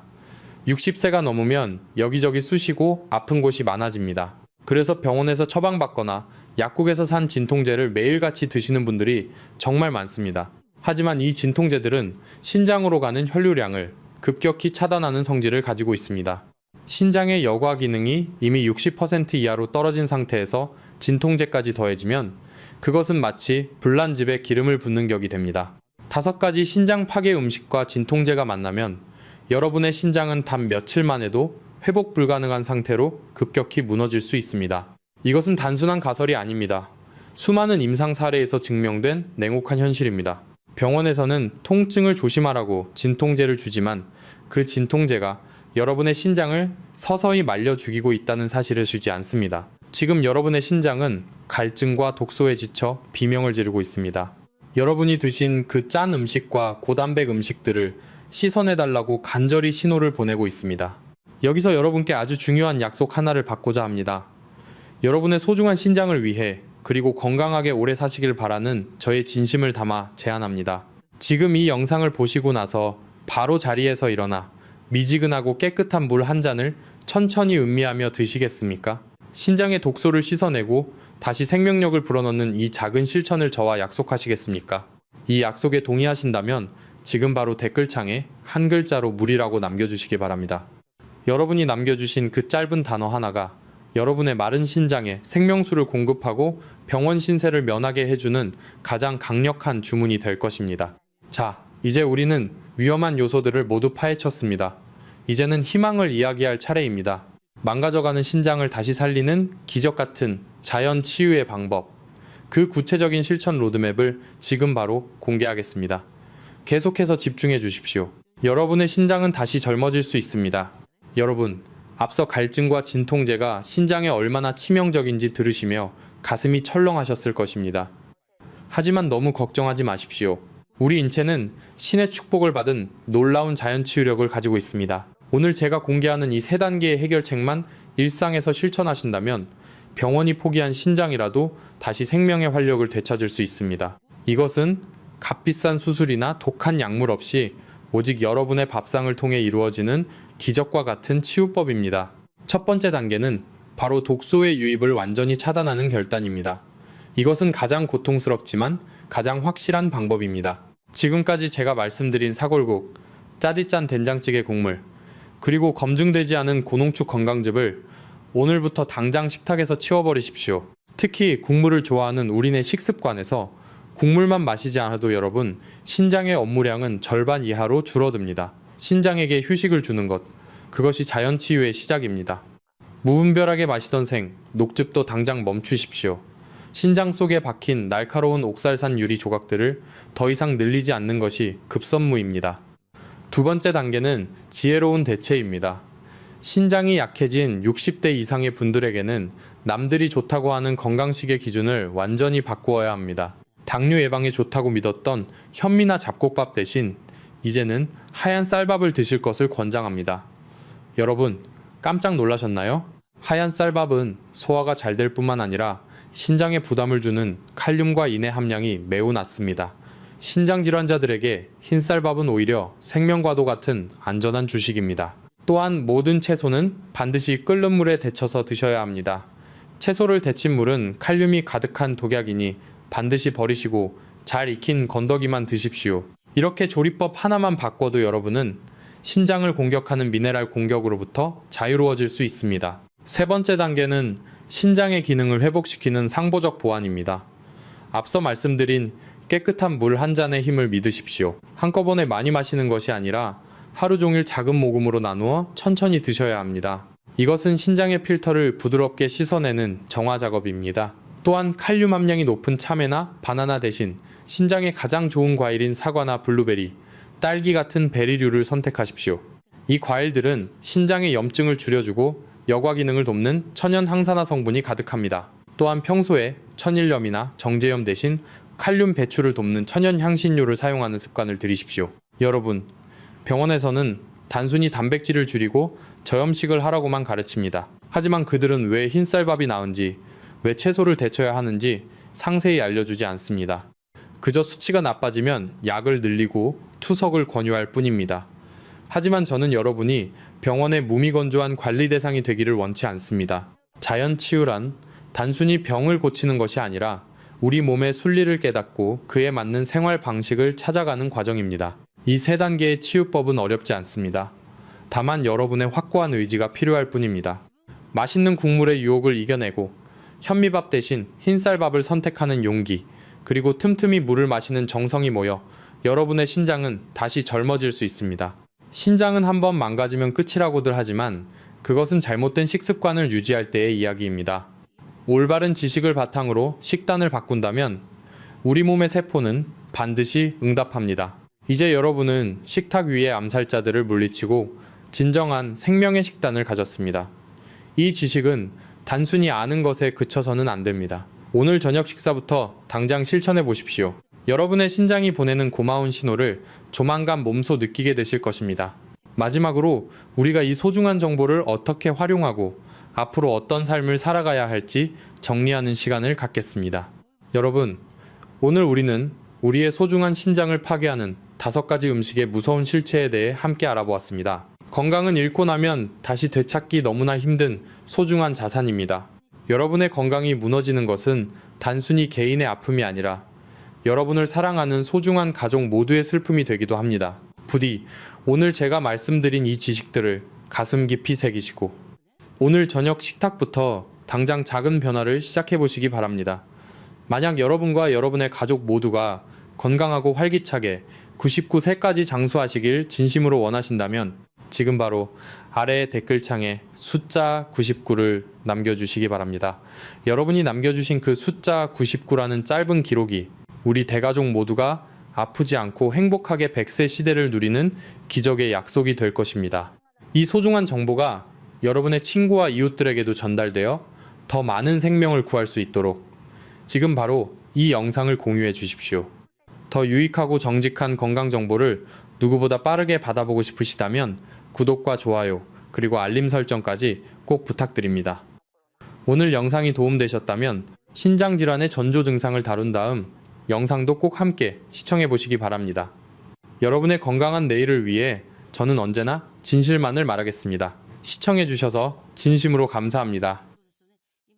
60세가 넘으면 여기저기 쑤시고 아픈 곳이 많아집니다. 그래서 병원에서 처방받거나 약국에서 산 진통제를 매일같이 드시는 분들이 정말 많습니다. 하지만 이 진통제들은 신장으로 가는 혈류량을 급격히 차단하는 성질을 가지고 있습니다. 신장의 여과 기능이 이미 60% 이하로 떨어진 상태에서 진통제까지 더해지면 그것은 마치 불난 집에 기름을 붓는 격이 됩니다. 5가지 신장 파괴 음식과 진통제가 만나면 여러분의 신장은 단 며칠 만에도 회복 불가능한 상태로 급격히 무너질 수 있습니다. 이것은 단순한 가설이 아닙니다. 수많은 임상 사례에서 증명된 냉혹한 현실입니다. 병원에서는 통증을 조심하라고 진통제를 주지만 그 진통제가 여러분의 신장을 서서히 말려 죽이고 있다는 사실을 주지 않습니다. 지금 여러분의 신장은 갈증과 독소에 지쳐 비명을 지르고 있습니다. 여러분이 드신 그 짠 음식과 고단백 음식들을 씻어내달라고 간절히 신호를 보내고 있습니다. 여기서 여러분께 아주 중요한 약속 하나를 받고자 합니다. 여러분의 소중한 신장을 위해 그리고 건강하게 오래 사시길 바라는 저의 진심을 담아 제안합니다. 지금 이 영상을 보시고 나서 바로 자리에서 일어나 미지근하고 깨끗한 물 한 잔을 천천히 음미하며 드시겠습니까? 신장의 독소를 씻어내고 다시 생명력을 불어넣는 이 작은 실천을 저와 약속하시겠습니까? 이 약속에 동의하신다면 지금 바로 댓글창에 한 글자로 물이라고 남겨주시기 바랍니다. 여러분이 남겨주신 그 짧은 단어 하나가 여러분의 마른 신장에 생명수를 공급하고 병원 신세를 면하게 해주는 가장 강력한 주문이 될 것입니다. 자, 이제 우리는 위험한 요소들을 모두 파헤쳤습니다. 이제는 희망을 이야기할 차례입니다. 망가져가는 신장을 다시 살리는 기적 같은 자연 치유의 방법, 그 구체적인 실천 로드맵을 지금 바로 공개하겠습니다. 계속해서 집중해 주십시오. 여러분의 신장은 다시 젊어질 수 있습니다. 여러분, 앞서 갈증과 진통제가 신장에 얼마나 치명적인지 들으시며 가슴이 철렁하셨을 것입니다. 하지만 너무 걱정하지 마십시오. 우리 인체는 신의 축복을 받은 놀라운 자연 치유력을 가지고 있습니다. 오늘 제가 공개하는 이 세 단계의 해결책만 일상에서 실천하신다면 병원이 포기한 신장이라도 다시 생명의 활력을 되찾을 수 있습니다. 이것은 값비싼 수술이나 독한 약물 없이 오직 여러분의 밥상을 통해 이루어지는 기적과 같은 치유법입니다. 첫 번째 단계는 바로 독소의 유입을 완전히 차단하는 결단입니다. 이것은 가장 고통스럽지만 가장 확실한 방법입니다. 지금까지 제가 말씀드린 사골국, 짜디짠 된장찌개 국물, 그리고 검증되지 않은 고농축 건강즙을 오늘부터 당장 식탁에서 치워버리십시오. 특히 국물을 좋아하는 우리네 식습관에서 국물만 마시지 않아도 여러분, 신장의 업무량은 절반 이하로 줄어듭니다. 신장에게 휴식을 주는 것, 그것이 자연치유의 시작입니다. 무분별하게 마시던 녹즙도 당장 멈추십시오. 신장 속에 박힌 날카로운 옥살산 유리 조각들을 더 이상 늘리지 않는 것이 급선무입니다. 두 번째 단계는 지혜로운 대체입니다. 신장이 약해진 60대 이상의 분들에게는 남들이 좋다고 하는 건강식의 기준을 완전히 바꾸어야 합니다. 당뇨 예방에 좋다고 믿었던 현미나 잡곡밥 대신 이제는 하얀 쌀밥을 드실 것을 권장합니다. 여러분, 깜짝 놀라셨나요? 하얀 쌀밥은 소화가 잘 될 뿐만 아니라 신장에 부담을 주는 칼륨과 인의 함량이 매우 낮습니다. 신장 질환자들에게 흰 쌀밥은 오히려 생명과도 같은 안전한 주식입니다. 또한 모든 채소는 반드시 끓는 물에 데쳐서 드셔야 합니다. 채소를 데친 물은 칼륨이 가득한 독약이니 반드시 버리시고 잘 익힌 건더기만 드십시오. 이렇게 조리법 하나만 바꿔도 여러분은 신장을 공격하는 미네랄 공격으로부터 자유로워질 수 있습니다. 세 번째 단계는 신장의 기능을 회복시키는 상보적 보완입니다. 앞서 말씀드린 깨끗한 물 한 잔의 힘을 믿으십시오. 한꺼번에 많이 마시는 것이 아니라 하루 종일 작은 모금으로 나누어 천천히 드셔야 합니다. 이것은 신장의 필터를 부드럽게 씻어내는 정화 작업입니다. 또한 칼륨 함량이 높은 참외나 바나나 대신 신장에 가장 좋은 과일인 사과나 블루베리, 딸기 같은 베리류를 선택하십시오. 이 과일들은 신장의 염증을 줄여주고 여과 기능을 돕는 천연 항산화 성분이 가득합니다. 또한 평소에 천일염이나 정제염 대신 칼륨 배출을 돕는 천연 향신료를 사용하는 습관을 들이십시오. 여러분, 병원에서는 단순히 단백질을 줄이고 저염식을 하라고만 가르칩니다. 하지만 그들은 왜 흰쌀밥이 나은지, 왜 채소를 데쳐야 하는지 상세히 알려주지 않습니다. 그저 수치가 나빠지면 약을 늘리고 투석을 권유할 뿐입니다. 하지만 저는 여러분이 병원의 무미건조한 관리 대상이 되기를 원치 않습니다. 자연치유란 단순히 병을 고치는 것이 아니라 우리 몸의 순리를 깨닫고 그에 맞는 생활 방식을 찾아가는 과정입니다. 이 세 단계의 치유법은 어렵지 않습니다. 다만 여러분의 확고한 의지가 필요할 뿐입니다. 맛있는 국물의 유혹을 이겨내고 현미밥 대신 흰쌀밥을 선택하는 용기, 그리고 틈틈이 물을 마시는 정성이 모여 여러분의 신장은 다시 젊어질 수 있습니다. 신장은 한번 망가지면 끝이라고들 하지만 그것은 잘못된 식습관을 유지할 때의 이야기입니다. 올바른 지식을 바탕으로 식단을 바꾼다면 우리 몸의 세포는 반드시 응답합니다. 이제 여러분은 식탁 위의 암살자들을 물리치고 진정한 생명의 식단을 가졌습니다. 이 지식은 단순히 아는 것에 그쳐서는 안 됩니다. 오늘 저녁 식사부터 당장 실천해 보십시오. 여러분의 신장이 보내는 고마운 신호를 조만간 몸소 느끼게 되실 것입니다. 마지막으로 우리가 이 소중한 정보를 어떻게 활용하고 앞으로 어떤 삶을 살아가야 할지 정리하는 시간을 갖겠습니다. 여러분, 오늘 우리는 우리의 소중한 신장을 파괴하는 5가지 음식의 무서운 실체에 대해 함께 알아보았습니다. 건강은 잃고 나면 다시 되찾기 너무나 힘든 소중한 자산입니다. 여러분의 건강이 무너지는 것은 단순히 개인의 아픔이 아니라 여러분을 사랑하는 소중한 가족 모두의 슬픔이 되기도 합니다. 부디 오늘 제가 말씀드린 이 지식들을 가슴 깊이 새기시고 오늘 저녁 식탁부터 당장 작은 변화를 시작해 보시기 바랍니다. 만약 여러분과 여러분의 가족 모두가 건강하고 활기차게 99세까지 장수하시길 진심으로 원하신다면 지금 바로 아래의 댓글창에 숫자 99를 남겨주시기 바랍니다. 여러분이 남겨주신 그 숫자 99라는 짧은 기록이 우리 대가족 모두가 아프지 않고 행복하게 100세 시대를 누리는 기적의 약속이 될 것입니다. 이 소중한 정보가 여러분의 친구와 이웃들에게도 전달되어 더 많은 생명을 구할 수 있도록 지금 바로 이 영상을 공유해 주십시오. 더 유익하고 정직한 건강 정보를 누구보다 빠르게 받아보고 싶으시다면 구독과 좋아요, 그리고 알림 설정까지 꼭 부탁드립니다. 오늘 영상이 도움되셨다면 신장질환의 전조 증상을 다룬 다음 영상도 꼭 함께 시청해 보시기 바랍니다. 여러분의 건강한 내일을 위해 저는 언제나 진실만을 말하겠습니다. 시청해 주셔서 진심으로 감사합니다.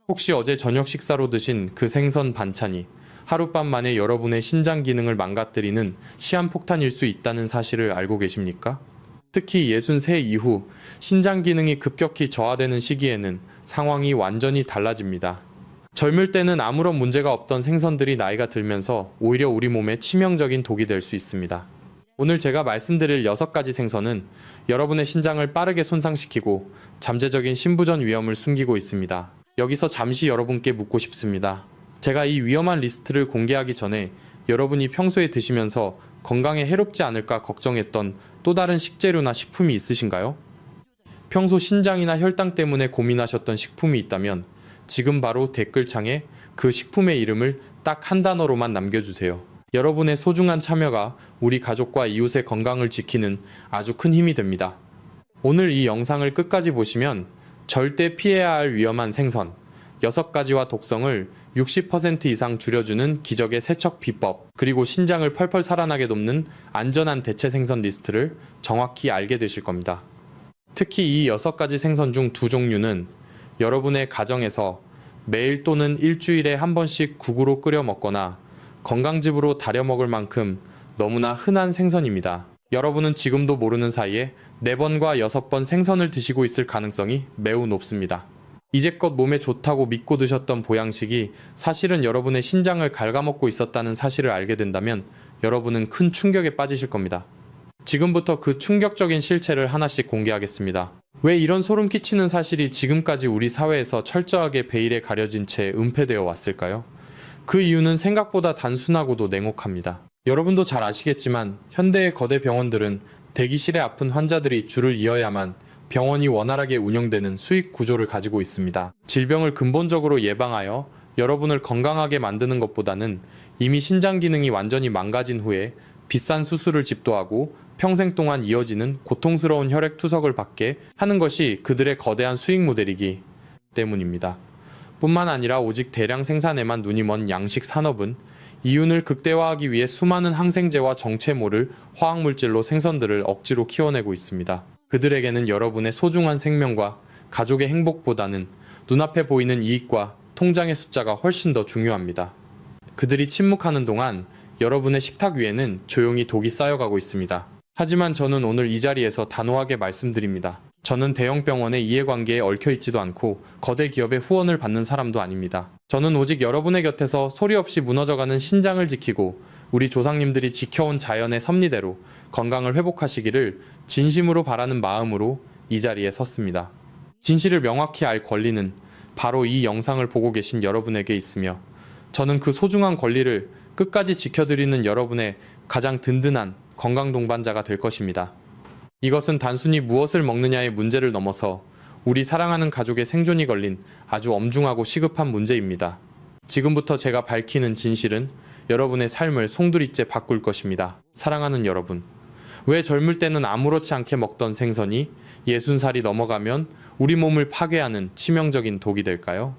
혹시 어제 저녁 식사로 드신 그 생선 반찬이 하룻밤 만에 여러분의 신장 기능을 망가뜨리는 시한폭탄일 수 있다는 사실을 알고 계십니까? 특히 63 이후 신장 기능이 급격히 저하되는 시기에는 상황이 완전히 달라집니다. 젊을 때는 아무런 문제가 없던 생선들이 나이가 들면서 오히려 우리 몸에 치명적인 독이 될 수 있습니다. 오늘 제가 말씀드릴 6가지 생선은 여러분의 신장을 빠르게 손상시키고 잠재적인 신부전 위험을 숨기고 있습니다. 여기서 잠시 여러분께 묻고 싶습니다. 제가 이 위험한 리스트를 공개하기 전에 여러분이 평소에 드시면서 건강에 해롭지 않을까 걱정했던 또 다른 식재료나 식품이 있으신가요? 평소 신장이나 혈당 때문에 고민하셨던 식품이 있다면 지금 바로 댓글창에 그 식품의 이름을 딱 한 단어로만 남겨주세요. 여러분의 소중한 참여가 우리 가족과 이웃의 건강을 지키는 아주 큰 힘이 됩니다. 오늘 이 영상을 끝까지 보시면 절대 피해야 할 위험한 생선 6가지와 독성을 60% 이상 줄여주는 기적의 세척 비법, 그리고 신장을 펄펄 살아나게 돕는 안전한 대체 생선 리스트를 정확히 알게 되실 겁니다. 특히 이 6가지 생선 중 2종류는 여러분의 가정에서 매일 또는 일주일에 한 번씩 국으로 끓여 먹거나 건강즙으로 달여 먹을 만큼 너무나 흔한 생선입니다. 여러분은 지금도 모르는 사이에 4번과 6번 생선을 드시고 있을 가능성이 매우 높습니다. 이제껏 몸에 좋다고 믿고 드셨던 보양식이 사실은 여러분의 신장을 갉아먹고 있었다는 사실을 알게 된다면 여러분은 큰 충격에 빠지실 겁니다. 지금부터 그 충격적인 실체를 하나씩 공개하겠습니다. 왜 이런 소름 끼치는 사실이 지금까지 우리 사회에서 철저하게 베일에 가려진 채 은폐되어 왔을까요? 그 이유는 생각보다 단순하고도 냉혹합니다. 여러분도 잘 아시겠지만 현대의 거대 병원들은 대기실에 아픈 환자들이 줄을 이어야만 병원이 원활하게 운영되는 수익 구조를 가지고 있습니다. 질병을 근본적으로 예방하여 여러분을 건강하게 만드는 것보다는 이미 신장 기능이 완전히 망가진 후에 비싼 수술을 집도하고 평생 동안 이어지는 고통스러운 혈액 투석을 받게 하는 것이 그들의 거대한 수익 모델이기 때문입니다. 뿐만 아니라 오직 대량 생산에만 눈이 먼 양식 산업은 이윤을 극대화하기 위해 수많은 항생제와 정체모를 화학물질로 생선들을 억지로 키워내고 있습니다. 그들에게는 여러분의 소중한 생명과 가족의 행복보다는 눈앞에 보이는 이익과 통장의 숫자가 훨씬 더 중요합니다. 그들이 침묵하는 동안 여러분의 식탁 위에는 조용히 독이 쌓여가고 있습니다. 하지만 저는 오늘 이 자리에서 단호하게 말씀드립니다. 저는 대형 병원의 이해관계에 얽혀있지도 않고 거대 기업의 후원을 받는 사람도 아닙니다. 저는 오직 여러분의 곁에서 소리 없이 무너져가는 신장을 지키고 우리 조상님들이 지켜온 자연의 섭리대로 건강을 회복하시기를 진심으로 바라는 마음으로 이 자리에 섰습니다. 진실을 명확히 알 권리는 바로 이 영상을 보고 계신 여러분에게 있으며 저는 그 소중한 권리를 끝까지 지켜드리는 여러분의 가장 든든한 건강 동반자가 될 것입니다. 이것은 단순히 무엇을 먹느냐의 문제를 넘어서 우리 사랑하는 가족의 생존이 걸린 아주 엄중하고 시급한 문제입니다. 지금부터 제가 밝히는 진실은 여러분의 삶을 송두리째 바꿀 것입니다. 사랑하는 여러분, 왜 젊을 때는 아무렇지 않게 먹던 생선이 60살이 넘어가면 우리 몸을 파괴하는 치명적인 독이 될까요?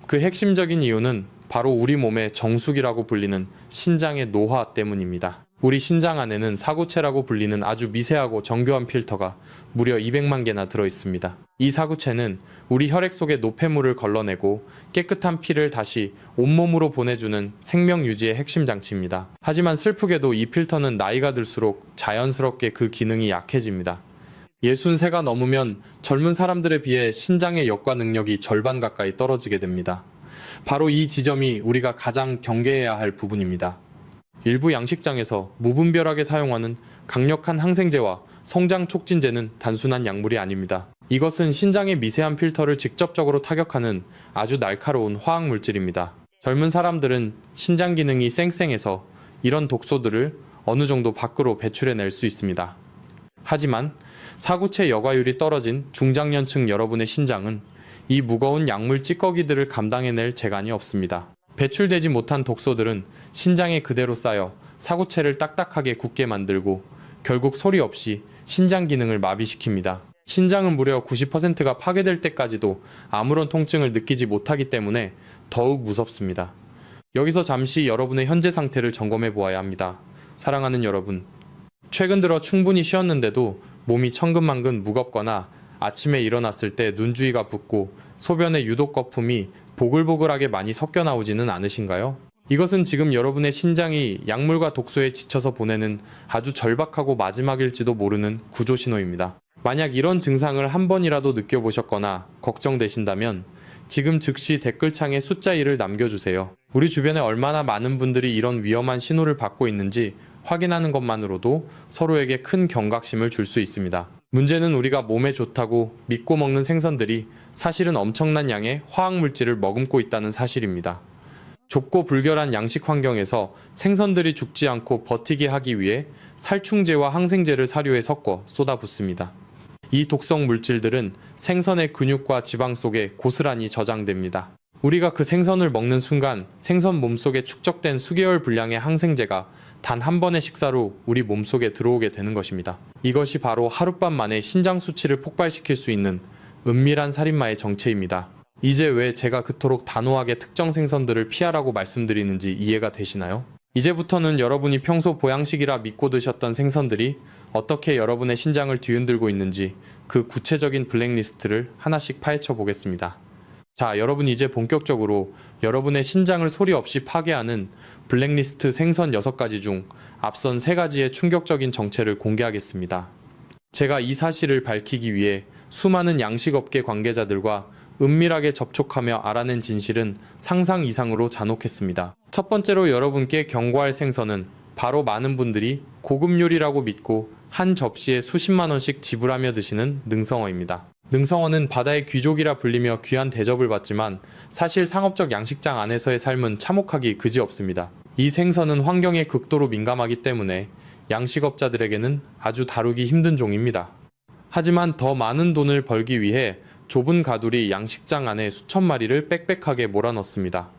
그 핵심적인 이유는 바로 우리 몸의 정수기라고 불리는 신장의 노화 때문입니다. 우리 신장 안에는 사구체라고 불리는 아주 미세하고 정교한 필터가 무려 200만 개나 들어있습니다. 이 사구체는 우리 혈액 속의 노폐물을 걸러내고 깨끗한 피를 다시 온몸으로 보내주는 생명 유지의 핵심 장치입니다. 하지만 슬프게도 이 필터는 나이가 들수록 자연스럽게 그 기능이 약해집니다. 63가 넘으면 젊은 사람들에 비해 신장의 역과 능력이 절반 가까이 떨어지게 됩니다. 바로 이 지점이 우리가 가장 경계해야 할 부분입니다. 일부 양식장에서 무분별하게 사용하는 강력한 항생제와 성장 촉진제는 단순한 약물이 아닙니다. 이것은 신장의 미세한 필터를 직접적으로 타격하는 아주 날카로운 화학물질입니다. 젊은 사람들은 신장 기능이 쌩쌩해서 이런 독소들을 어느 정도 밖으로 배출해낼 수 있습니다. 하지만 사구체 여과율이 떨어진 중장년층 여러분의 신장은 이 무거운 약물 찌꺼기들을 감당해낼 재간이 없습니다. 배출되지 못한 독소들은 신장에 그대로 쌓여 사구체를 딱딱하게 굳게 만들고 결국 소리 없이 신장 기능을 마비시킵니다. 신장은 무려 90%가 파괴될 때까지도 아무런 통증을 느끼지 못하기 때문에 더욱 무섭습니다. 여기서 잠시 여러분의 현재 상태를 점검해 보아야 합니다. 사랑하는 여러분, 최근 들어 충분히 쉬었는데도 몸이 천근만근 무겁거나 아침에 일어났을 때 눈주위가 붓고 소변에 유독 거품이 보글보글하게 많이 섞여 나오지는 않으신가요? 이것은 지금 여러분의 신장이 약물과 독소에 지쳐서 보내는 아주 절박하고 마지막일지도 모르는 구조 신호입니다. 만약 이런 증상을 한 번이라도 느껴보셨거나 걱정되신다면 지금 즉시 댓글창에 숫자 1을 남겨주세요. 우리 주변에 얼마나 많은 분들이 이런 위험한 신호를 받고 있는지 확인하는 것만으로도 서로에게 큰 경각심을 줄 수 있습니다. 문제는 우리가 몸에 좋다고 믿고 먹는 생선들이 사실은 엄청난 양의 화학물질을 머금고 있다는 사실입니다. 좁고 불결한 양식 환경에서 생선들이 죽지 않고 버티게 하기 위해 살충제와 항생제를 사료에 섞어 쏟아붓습니다. 이 독성 물질들은 생선의 근육과 지방 속에 고스란히 저장됩니다. 우리가 그 생선을 먹는 순간 생선 몸속에 축적된 수개월 분량의 항생제가 단 한 번의 식사로 우리 몸속에 들어오게 되는 것입니다. 이것이 바로 하룻밤 만에 신장 수치를 폭발시킬 수 있는 은밀한 살인마의 정체입니다. 이제 왜 제가 그토록 단호하게 특정 생선들을 피하라고 말씀드리는지 이해가 되시나요? 이제부터는 여러분이 평소 보양식이라 믿고 드셨던 생선들이 어떻게 여러분의 신장을 뒤흔들고 있는지 그 구체적인 블랙리스트를 하나씩 파헤쳐 보겠습니다. 자, 여러분 이제 본격적으로 여러분의 신장을 소리 없이 파괴하는 블랙리스트 생선 6가지 중 앞선 3가지의 충격적인 정체를 공개하겠습니다. 제가 이 사실을 밝히기 위해 수많은 양식업계 관계자들과 은밀하게 접촉하며 알아낸 진실은 상상 이상으로 잔혹했습니다. 첫 번째로 여러분께 경고할 생선은 바로 많은 분들이 고급 요리라고 믿고 한 접시에 수십만 원씩 지불하며 드시는 능성어입니다. 능성어는 바다의 귀족이라 불리며 귀한 대접을 받지만 사실 상업적 양식장 안에서의 삶은 참혹하기 그지없습니다. 이 생선은 환경에 극도로 민감하기 때문에 양식업자들에게는 아주 다루기 힘든 종입니다. 하지만 더 많은 돈을 벌기 위해 좁은 가둘이 양식장 안에 수천 마리를 빽빽하게 몰아넣습니다.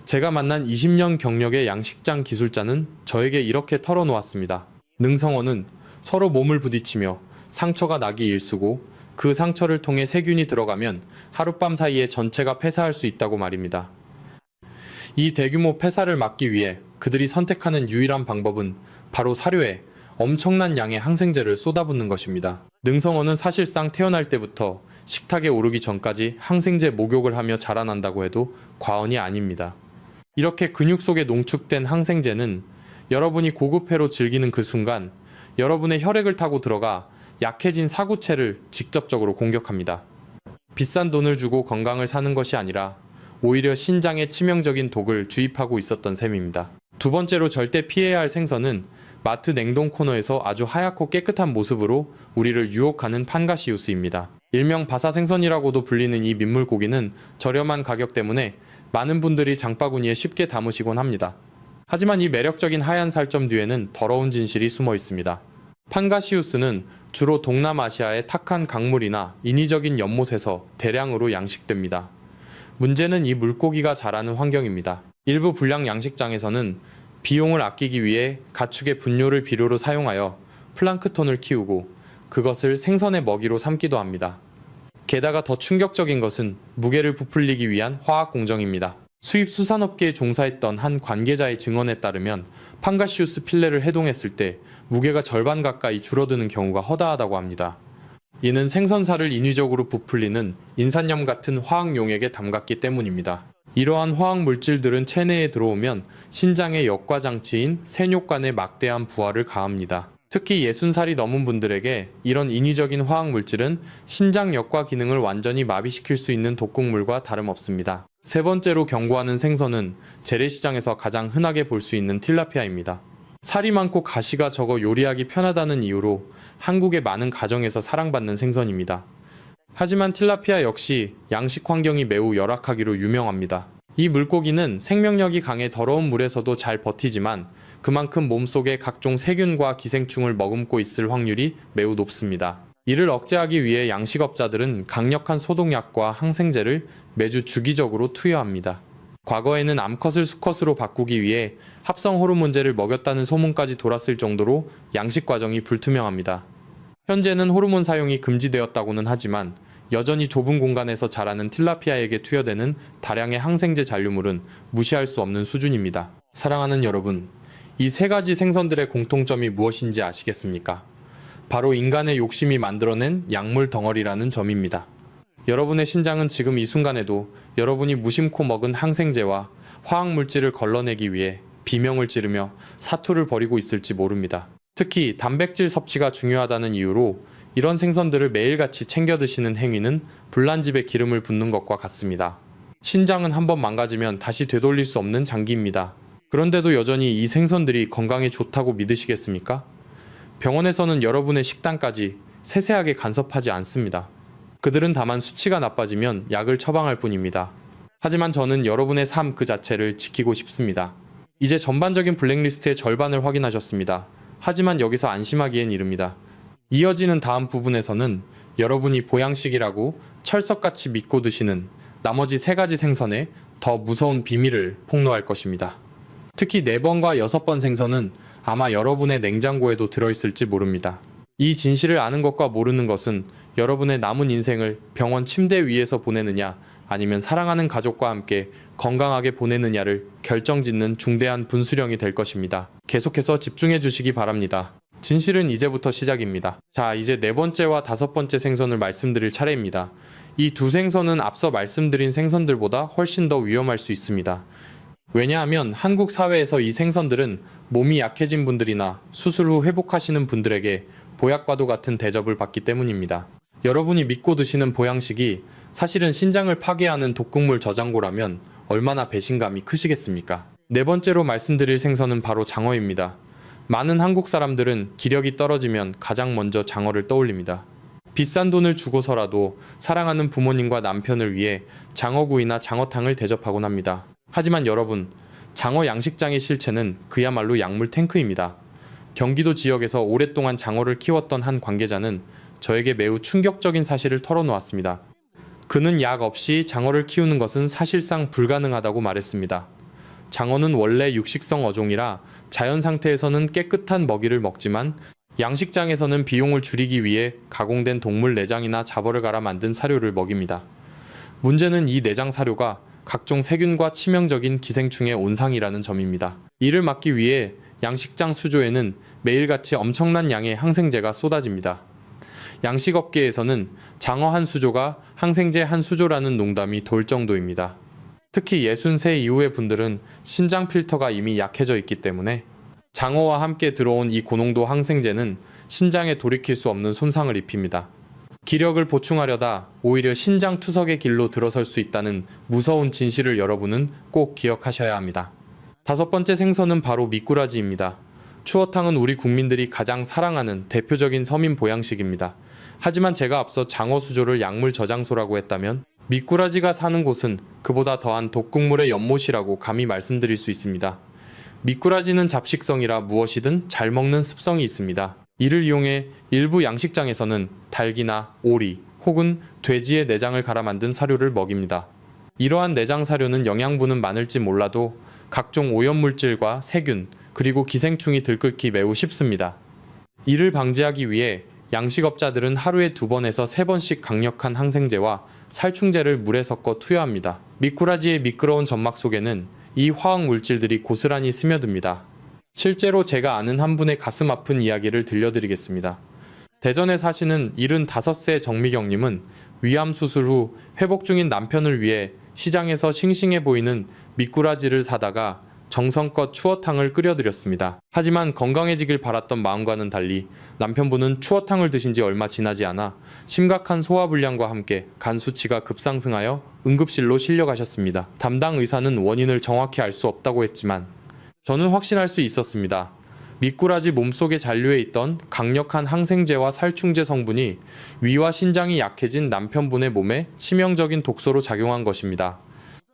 제가 만난 20년 경력의 양식장 기술자는 저에게 이렇게 털어놓았습니다. 능성어는 서로 몸을 부딪히며 상처가 나기 일쑤고 그 상처를 통해 세균이 들어가면 하룻밤 사이에 전체가 폐사할 수 있다고 말입니다. 이 대규모 폐사를 막기 위해 그들이 선택하는 유일한 방법은 바로 사료에 엄청난 양의 항생제를 쏟아붓는 것입니다. 능성어는 사실상 태어날 때부터 식탁에 오르기 전까지 항생제 목욕을 하며 자라난다고 해도 과언이 아닙니다. 이렇게 근육 속에 농축된 항생제는 여러분이 고급회로 즐기는 그 순간 여러분의 혈액을 타고 들어가 약해진 사구체를 직접적으로 공격합니다. 비싼 돈을 주고 건강을 사는 것이 아니라 오히려 신장에 치명적인 독을 주입하고 있었던 셈입니다. 두 번째로 절대 피해야 할 생선은 마트 냉동 코너에서 아주 하얗고 깨끗한 모습으로 우리를 유혹하는 판가시우스입니다. 일명 바사생선이라고도 불리는 이 민물고기는 저렴한 가격 때문에 많은 분들이 장바구니에 쉽게 담으시곤 합니다. 하지만 이 매력적인 하얀 살점 뒤에는 더러운 진실이 숨어 있습니다. 판가시우스는 주로 동남아시아의 탁한 강물이나 인위적인 연못에서 대량으로 양식됩니다. 문제는 이 물고기가 자라는 환경입니다. 일부 불량 양식장에서는 비용을 아끼기 위해 가축의 분뇨를 비료로 사용하여 플랑크톤을 키우고 그것을 생선의 먹이로 삼기도 합니다. 게다가 더 충격적인 것은 무게를 부풀리기 위한 화학 공정입니다. 수입 수산업계에 종사했던 한 관계자의 증언에 따르면 판가시우스 필레를 해동했을 때 무게가 절반 가까이 줄어드는 경우가 허다하다고 합니다. 이는 생선살을 인위적으로 부풀리는 인산염 같은 화학 용액에 담갔기 때문입니다. 이러한 화학 물질들은 체내에 들어오면 신장의 역과장치인 세뇨간에 막대한 부하를 가합니다. 특히 60살이 넘은 분들에게 이런 인위적인 화학 물질은 신장 역과 기능을 완전히 마비시킬 수 있는 독극물과 다름없습니다. 세 번째로 경고하는 생선은 재래시장에서 가장 흔하게 볼 수 있는 틸라피아입니다. 살이 많고 가시가 적어 요리하기 편하다는 이유로 한국의 많은 가정에서 사랑받는 생선입니다. 하지만 틸라피아 역시 양식 환경이 매우 열악하기로 유명합니다. 이 물고기는 생명력이 강해 더러운 물에서도 잘 버티지만 그만큼 몸속에 각종 세균과 기생충을 머금고 있을 확률이 매우 높습니다. 이를 억제하기 위해 양식업자들은 강력한 소독약과 항생제를 매주 주기적으로 투여합니다. 과거에는 암컷을 수컷으로 바꾸기 위해 합성 호르몬제를 먹였다는 소문까지 돌았을 정도로 양식 과정이 불투명합니다. 현재는 호르몬 사용이 금지되었다고는 하지만 여전히 좁은 공간에서 자라는 틸라피아에게 투여되는 다량의 항생제 잔류물은 무시할 수 없는 수준입니다. 사랑하는 여러분, 이 세 가지 생선들의 공통점이 무엇인지 아시겠습니까? 바로 인간의 욕심이 만들어낸 약물 덩어리라는 점입니다. 여러분의 신장은 지금 이 순간에도 여러분이 무심코 먹은 항생제와 화학물질을 걸러내기 위해 비명을 지르며 사투를 벌이고 있을지 모릅니다. 특히 단백질 섭취가 중요하다는 이유로 이런 생선들을 매일같이 챙겨 드시는 행위는 불난집에 기름을 붓는 것과 같습니다. 신장은 한번 망가지면 다시 되돌릴 수 없는 장기입니다. 그런데도 여전히 이 생선들이 건강에 좋다고 믿으시겠습니까? 병원에서는 여러분의 식단까지 세세하게 간섭하지 않습니다. 그들은 다만 수치가 나빠지면 약을 처방할 뿐입니다. 하지만 저는 여러분의 삶 그 자체를 지키고 싶습니다. 이제 전반적인 블랙리스트의 절반을 확인하셨습니다. 하지만 여기서 안심하기엔 이릅니다. 이어지는 다음 부분에서는 여러분이 보양식이라고 철석같이 믿고 드시는 나머지 세 가지 생선의 더 무서운 비밀을 폭로할 것입니다. 특히 4번과 6번 생선은 아마 여러분의 냉장고에도 들어있을지 모릅니다. 이 진실을 아는 것과 모르는 것은 여러분의 남은 인생을 병원 침대 위에서 보내느냐 아니면 사랑하는 가족과 함께 건강하게 보내느냐를 결정짓는 중대한 분수령이 될 것입니다. 계속해서 집중해 주시기 바랍니다. 진실은 이제부터 시작입니다. 자, 이제 4번째와 5번째 생선을 말씀드릴 차례입니다. 이 두 생선은 앞서 말씀드린 생선들보다 훨씬 더 위험할 수 있습니다. 왜냐하면 한국 사회에서 이 생선들은 몸이 약해진 분들이나 수술 후 회복하시는 분들에게 보약과도 같은 대접을 받기 때문입니다. 여러분이 믿고 드시는 보양식이 사실은 신장을 파괴하는 독극물 저장고라면 얼마나 배신감이 크시겠습니까? 4번째로 말씀드릴 생선은 바로 장어입니다. 많은 한국 사람들은 기력이 떨어지면 가장 먼저 장어를 떠올립니다. 비싼 돈을 주고서라도 사랑하는 부모님과 남편을 위해 장어구이나 장어탕을 대접하곤 합니다. 하지만 여러분, 장어 양식장의 실체는 그야말로 약물 탱크입니다. 경기도 지역에서 오랫동안 장어를 키웠던 한 관계자는 저에게 매우 충격적인 사실을 털어놓았습니다. 그는 약 없이 장어를 키우는 것은 사실상 불가능하다고 말했습니다. 장어는 원래 육식성 어종이라 자연 상태에서는 깨끗한 먹이를 먹지만 양식장에서는 비용을 줄이기 위해 가공된 동물 내장이나 자버를 갈아 만든 사료를 먹입니다. 문제는 이 내장 사료가 각종 세균과 치명적인 기생충의 온상이라는 점입니다. 이를 막기 위해 양식장 수조에는 매일같이 엄청난 양의 항생제가 쏟아집니다. 양식업계에서는 장어 한 수조가 항생제 한 수조라는 농담이 돌 정도입니다. 특히 63 이후의 분들은 신장 필터가 이미 약해져 있기 때문에 장어와 함께 들어온 이 고농도 항생제는 신장에 돌이킬 수 없는 손상을 입힙니다. 기력을 보충하려다 오히려 신장 투석의 길로 들어설 수 있다는 무서운 진실을 여러분은 꼭 기억하셔야 합니다. 5번째 생선은 바로 미꾸라지입니다. 추어탕은 우리 국민들이 가장 사랑하는 대표적인 서민 보양식입니다. 하지만 제가 앞서 장어 수조를 약물 저장소라고 했다면 미꾸라지가 사는 곳은 그보다 더한 독극물의 연못이라고 감히 말씀드릴 수 있습니다. 미꾸라지는 잡식성이라 무엇이든 잘 먹는 습성이 있습니다. 이를 이용해 일부 양식장에서는 닭이나 오리 혹은 돼지의 내장을 갈아 만든 사료를 먹입니다. 이러한 내장 사료는 영양분은 많을지 몰라도 각종 오염물질과 세균 그리고 기생충이 들끓기 매우 쉽습니다. 이를 방지하기 위해 양식업자들은 하루에 2번에서 3번씩 강력한 항생제와 살충제를 물에 섞어 투여합니다. 미꾸라지의 미끄러운 점막 속에는 이 화학 물질들이 고스란히 스며듭니다. 실제로 제가 아는 한 분의 가슴 아픈 이야기를 들려드리겠습니다. 대전에 사시는 75세 정미경님은 위암 수술 후 회복 중인 남편을 위해 시장에서 싱싱해 보이는 미꾸라지를 사다가 정성껏 추어탕을 끓여드렸습니다. 하지만 건강해지길 바랐던 마음과는 달리 남편분은 추어탕을 드신 지 얼마 지나지 않아 심각한 소화불량과 함께 간 수치가 급상승하여 응급실로 실려가셨습니다. 담당 의사는 원인을 정확히 알 수 없다고 했지만 저는 확신할 수 있었습니다. 미꾸라지 몸속에 잔류해 있던 강력한 항생제와 살충제 성분이 위와 신장이 약해진 남편분의 몸에 치명적인 독소로 작용한 것입니다.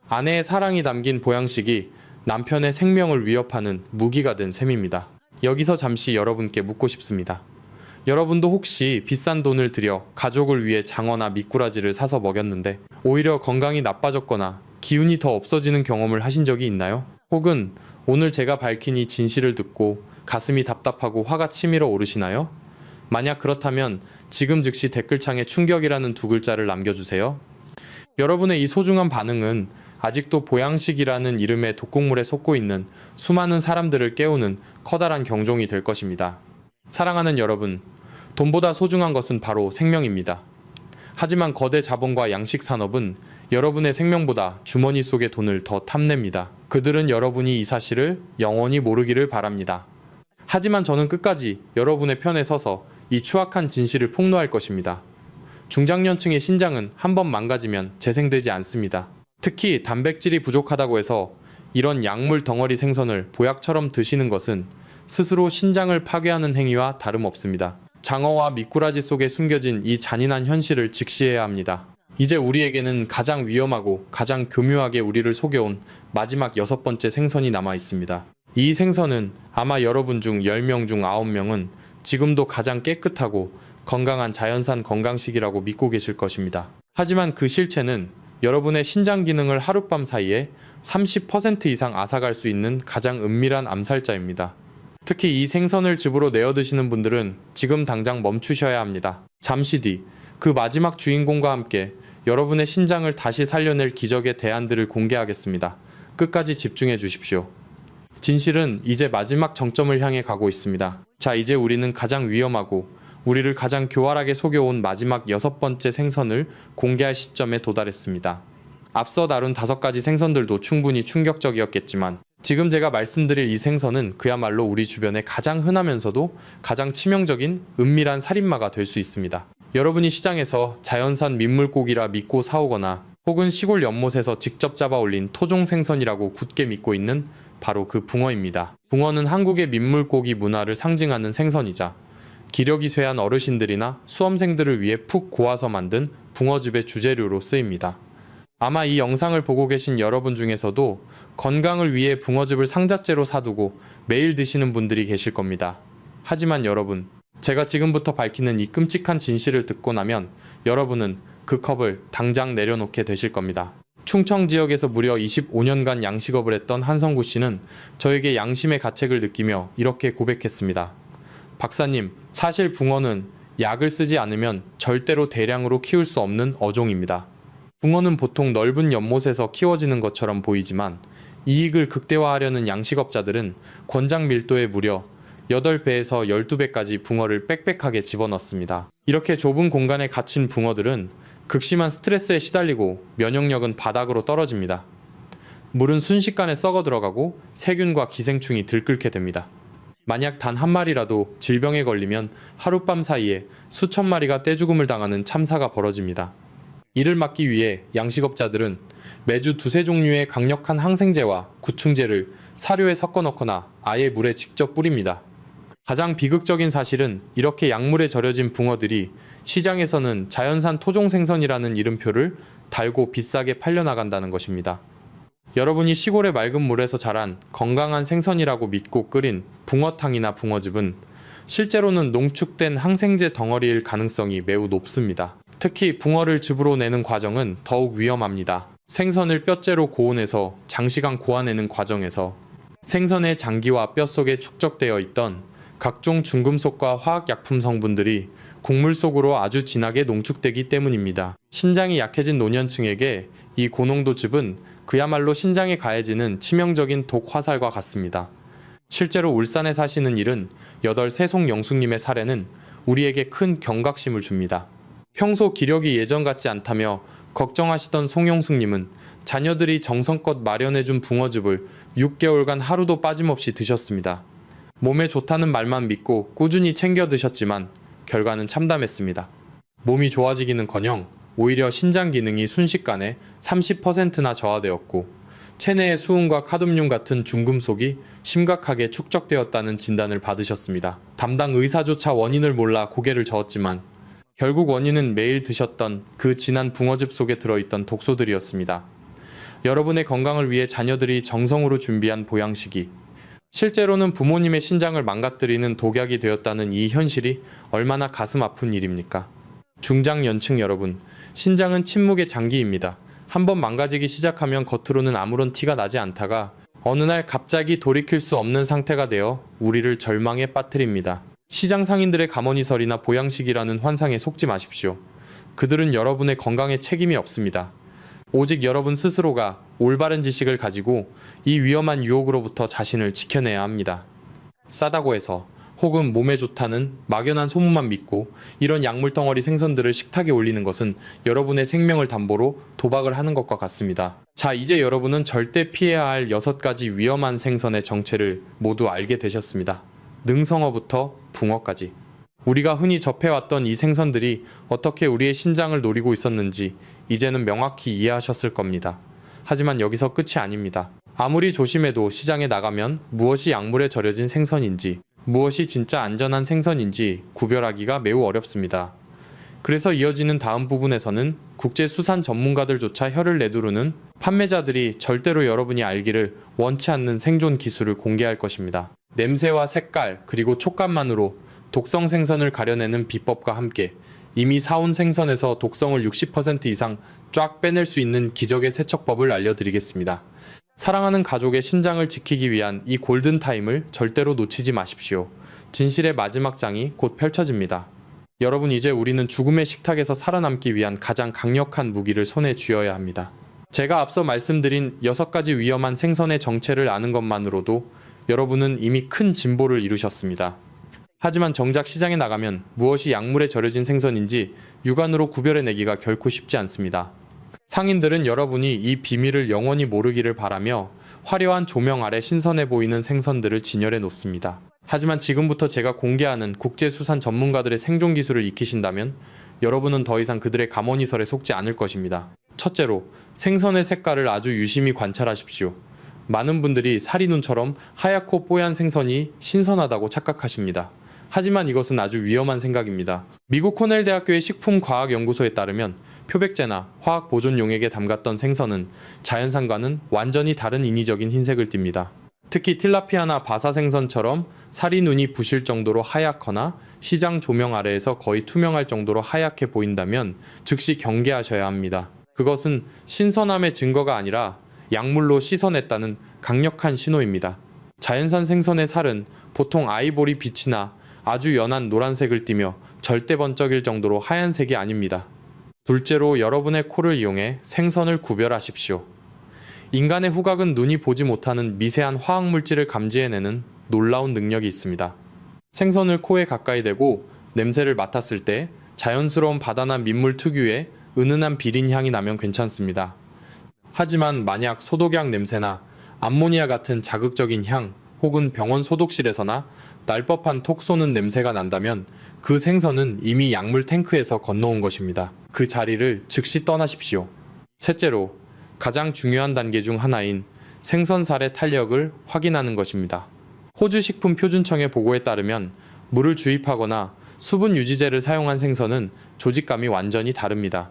아내의 사랑이 담긴 보양식이 남편의 생명을 위협하는 무기가 된 셈입니다. 여기서 잠시 여러분께 묻고 싶습니다. 여러분도 혹시 비싼 돈을 들여 가족을 위해 장어나 미꾸라지를 사서 먹였는데 오히려 건강이 나빠졌거나 기운이 더 없어지는 경험을 하신 적이 있나요? 혹은 오늘 제가 밝힌 이 진실을 듣고 가슴이 답답하고 화가 치밀어 오르시나요? 만약 그렇다면 지금 즉시 댓글창에 충격이라는 두 글자를 남겨주세요. 여러분의 이 소중한 반응은 아직도 보양식이라는 이름의 독극물에 속고 있는 수많은 사람들을 깨우는 커다란 경종이 될 것입니다. 사랑하는 여러분, 돈보다 소중한 것은 바로 생명입니다. 하지만 거대 자본과 양식 산업은 여러분의 생명보다 주머니 속의 돈을 더 탐냅니다. 그들은 여러분이 이 사실을 영원히 모르기를 바랍니다. 하지만 저는 끝까지 여러분의 편에 서서 이 추악한 진실을 폭로할 것입니다. 중장년층의 신장은 한번 망가지면 재생되지 않습니다. 특히 단백질이 부족하다고 해서 이런 약물 덩어리 생선을 보약처럼 드시는 것은 스스로 신장을 파괴하는 행위와 다름없습니다. 장어와 미꾸라지 속에 숨겨진 이 잔인한 현실을 직시해야 합니다. 이제 우리에게는 가장 위험하고 가장 교묘하게 우리를 속여온 마지막 6번째 생선이 남아 있습니다. 이 생선은 아마 여러분 중 10명 중 9명은 지금도 가장 깨끗하고 건강한 자연산 건강식이라고 믿고 계실 것입니다. 하지만 그 실체는 여러분의 신장 기능을 하룻밤 사이에 30% 이상 앗아갈 수 있는 가장 은밀한 암살자입니다. 특히 이 생선을 즙으로 내어 드시는 분들은 지금 당장 멈추셔야 합니다. 잠시 뒤 그 마지막 주인공과 함께 여러분의 신장을 다시 살려낼 기적의 대안들을 공개하겠습니다. 끝까지 집중해 주십시오. 진실은 이제 마지막 정점을 향해 가고 있습니다. 자, 이제 우리는 가장 위험하고 우리를 가장 교활하게 속여온 마지막 6번째 생선을 공개할 시점에 도달했습니다. 앞서 다룬 5가지 생선들도 충분히 충격적이었겠지만 지금 제가 말씀드릴 이 생선은 그야말로 우리 주변에 가장 흔하면서도 가장 치명적인 은밀한 살인마가 될 수 있습니다. 여러분이 시장에서 자연산 민물고기라 믿고 사오거나 혹은 시골 연못에서 직접 잡아 올린 토종 생선이라고 굳게 믿고 있는 바로 그 붕어입니다. 붕어는 한국의 민물고기 문화를 상징하는 생선이자 기력이 쇠한 어르신들이나 수험생들을 위해 푹 고아서 만든 붕어즙의 주재료로 쓰입니다. 아마 이 영상을 보고 계신 여러분 중에서도 건강을 위해 붕어즙을 상자째로 사두고 매일 드시는 분들이 계실 겁니다. 하지만 여러분, 제가 지금부터 밝히는 이 끔찍한 진실을 듣고 나면 여러분은 그 컵을 당장 내려놓게 되실 겁니다. 충청 지역에서 무려 25년간 양식업을 했던 한성구 씨는 저에게 양심의 가책을 느끼며 이렇게 고백했습니다. 박사님, 사실 붕어는 약을 쓰지 않으면 절대로 대량으로 키울 수 없는 어종입니다. 붕어는 보통 넓은 연못에서 키워지는 것처럼 보이지만 이익을 극대화하려는 양식업자들은 권장 밀도에 무려 8배에서 12배까지 붕어를 빽빽하게 집어넣습니다. 이렇게 좁은 공간에 갇힌 붕어들은 극심한 스트레스에 시달리고 면역력은 바닥으로 떨어집니다. 물은 순식간에 썩어 들어가고 세균과 기생충이 들끓게 됩니다. 만약 단 한 마리라도 질병에 걸리면 하룻밤 사이에 수천 마리가 떼죽음을 당하는 참사가 벌어집니다. 이를 막기 위해 양식업자들은 매주 2-3종류의 강력한 항생제와 구충제를 사료에 섞어 넣거나 아예 물에 직접 뿌립니다. 가장 비극적인 사실은 이렇게 약물에 절여진 붕어들이 시장에서는 자연산 토종 생선이라는 이름표를 달고 비싸게 팔려나간다는 것입니다. 여러분이 시골의 맑은 물에서 자란 건강한 생선이라고 믿고 끓인 붕어탕이나 붕어즙은 실제로는 농축된 항생제 덩어리일 가능성이 매우 높습니다. 특히 붕어를 즙으로 내는 과정은 더욱 위험합니다. 생선을 뼈째로 고온에서 장시간 고아내는 과정에서 생선의 장기와 뼈 속에 축적되어 있던 각종 중금속과 화학약품 성분들이 국물 속으로 아주 진하게 농축되기 때문입니다. 신장이 약해진 노년층에게 이 고농도즙은 그야말로 신장에 가해지는 치명적인 독 화살과 같습니다. 실제로 울산에 사시는 78세 송영숙님의 사례는 우리에게 큰 경각심을 줍니다. 평소 기력이 예전 같지 않다며 걱정하시던 송영숙님은 자녀들이 정성껏 마련해준 붕어즙을 6개월간 하루도 빠짐없이 드셨습니다. 몸에 좋다는 말만 믿고 꾸준히 챙겨 드셨지만 결과는 참담했습니다. 몸이 좋아지기는커녕 오히려 신장 기능이 순식간에 30%나 저하되었고 체내의 수은과 카드뮴 같은 중금속이 심각하게 축적되었다는 진단을 받으셨습니다. 담당 의사조차 원인을 몰라 고개를 저었지만 결국 원인은 매일 드셨던 그 진한 붕어즙 속에 들어있던 독소들이었습니다. 여러분의 건강을 위해 자녀들이 정성으로 준비한 보양식이 실제로는 부모님의 신장을 망가뜨리는 독약이 되었다는 이 현실이 얼마나 가슴 아픈 일입니까? 중장년층 여러분, 신장은 침묵의 장기입니다. 한번 망가지기 시작하면 겉으로는 아무런 티가 나지 않다가 어느 날 갑자기 돌이킬 수 없는 상태가 되어 우리를 절망에 빠뜨립니다. 시장 상인들의 가머니설이나 보양식이라는 환상에 속지 마십시오. 그들은 여러분의 건강에 책임이 없습니다. 오직 여러분 스스로가 올바른 지식을 가지고 이 위험한 유혹으로부터 자신을 지켜내야 합니다. 싸다고 해서 혹은 몸에 좋다는 막연한 소문만 믿고 이런 약물덩어리 생선들을 식탁에 올리는 것은 여러분의 생명을 담보로 도박을 하는 것과 같습니다. 자, 이제 여러분은 절대 피해야 할 6가지 위험한 생선의 정체를 모두 알게 되셨습니다. 능성어부터 붕어까지. 우리가 흔히 접해왔던 이 생선들이 어떻게 우리의 신장을 노리고 있었는지 이제는 명확히 이해하셨을 겁니다. 하지만 여기서 끝이 아닙니다. 아무리 조심해도 시장에 나가면 무엇이 약물에 절여진 생선인지 무엇이 진짜 안전한 생선인지 구별하기가 매우 어렵습니다. 그래서 이어지는 다음 부분에서는 국제수산 전문가들조차 혀를 내두르는 판매자들이 절대로 여러분이 알기를 원치 않는 생존 기술을 공개할 것입니다. 냄새와 색깔 그리고 촉감만으로 독성 생선을 가려내는 비법과 함께 이미 사온 생선에서 독성을 60% 이상 쫙 빼낼 수 있는 기적의 세척법을 알려드리겠습니다. 사랑하는 가족의 신장을 지키기 위한 이 골든타임을 절대로 놓치지 마십시오. 진실의 마지막 장이 곧 펼쳐집니다. 여러분, 이제 우리는 죽음의 식탁에서 살아남기 위한 가장 강력한 무기를 손에 쥐어야 합니다. 제가 앞서 말씀드린 6가지 위험한 생선의 정체를 아는 것만으로도 여러분은 이미 큰 진보를 이루셨습니다. 하지만 정작 시장에 나가면 무엇이 약물에 절여진 생선인지 육안으로 구별해내기가 결코 쉽지 않습니다. 상인들은 여러분이 이 비밀을 영원히 모르기를 바라며 화려한 조명 아래 신선해 보이는 생선들을 진열해 놓습니다. 하지만 지금부터 제가 공개하는 국제수산 전문가들의 생존 기술을 익히신다면 여러분은 더 이상 그들의 가머니설에 속지 않을 것입니다. 첫째로, 생선의 색깔을 아주 유심히 관찰하십시오. 많은 분들이 사리눈처럼 하얗고 뽀얀 생선이 신선하다고 착각하십니다. 하지만 이것은 아주 위험한 생각입니다. 미국 코넬 대학교의 식품과학연구소에 따르면 표백제나 화학 보존 용액에 담갔던 생선은 자연산과는 완전히 다른 인위적인 흰색을 띱니다. 특히 틸라피아나 바사 생선처럼 살이 눈이 부실 정도로 하얗거나 시장 조명 아래에서 거의 투명할 정도로 하얗게 보인다면 즉시 경계하셔야 합니다. 그것은 신선함의 증거가 아니라 약물로 씻어냈다는 강력한 신호입니다. 자연산 생선의 살은 보통 아이보리 빛이나 아주 연한 노란색을 띠며 절대 번쩍일 정도로 하얀색이 아닙니다. 둘째로, 여러분의 코를 이용해 생선을 구별하십시오. 인간의 후각은 눈이 보지 못하는 미세한 화학물질을 감지해내는 놀라운 능력이 있습니다. 생선을 코에 가까이 대고 냄새를 맡았을 때 자연스러운 바다나 민물 특유의 은은한 비린 향이 나면 괜찮습니다. 하지만 만약 소독약 냄새나 암모니아 같은 자극적인 향 혹은 병원 소독실에서나 날 법한 톡 쏘는 냄새가 난다면 그 생선은 이미 약물 탱크에서 건너온 것입니다. 그 자리를 즉시 떠나십시오. 셋째로, 가장 중요한 단계 중 하나인 생선살의 탄력을 확인하는 것입니다. 호주 식품표준청의 보고에 따르면 물을 주입하거나 수분 유지제를 사용한 생선은 조직감이 완전히 다릅니다.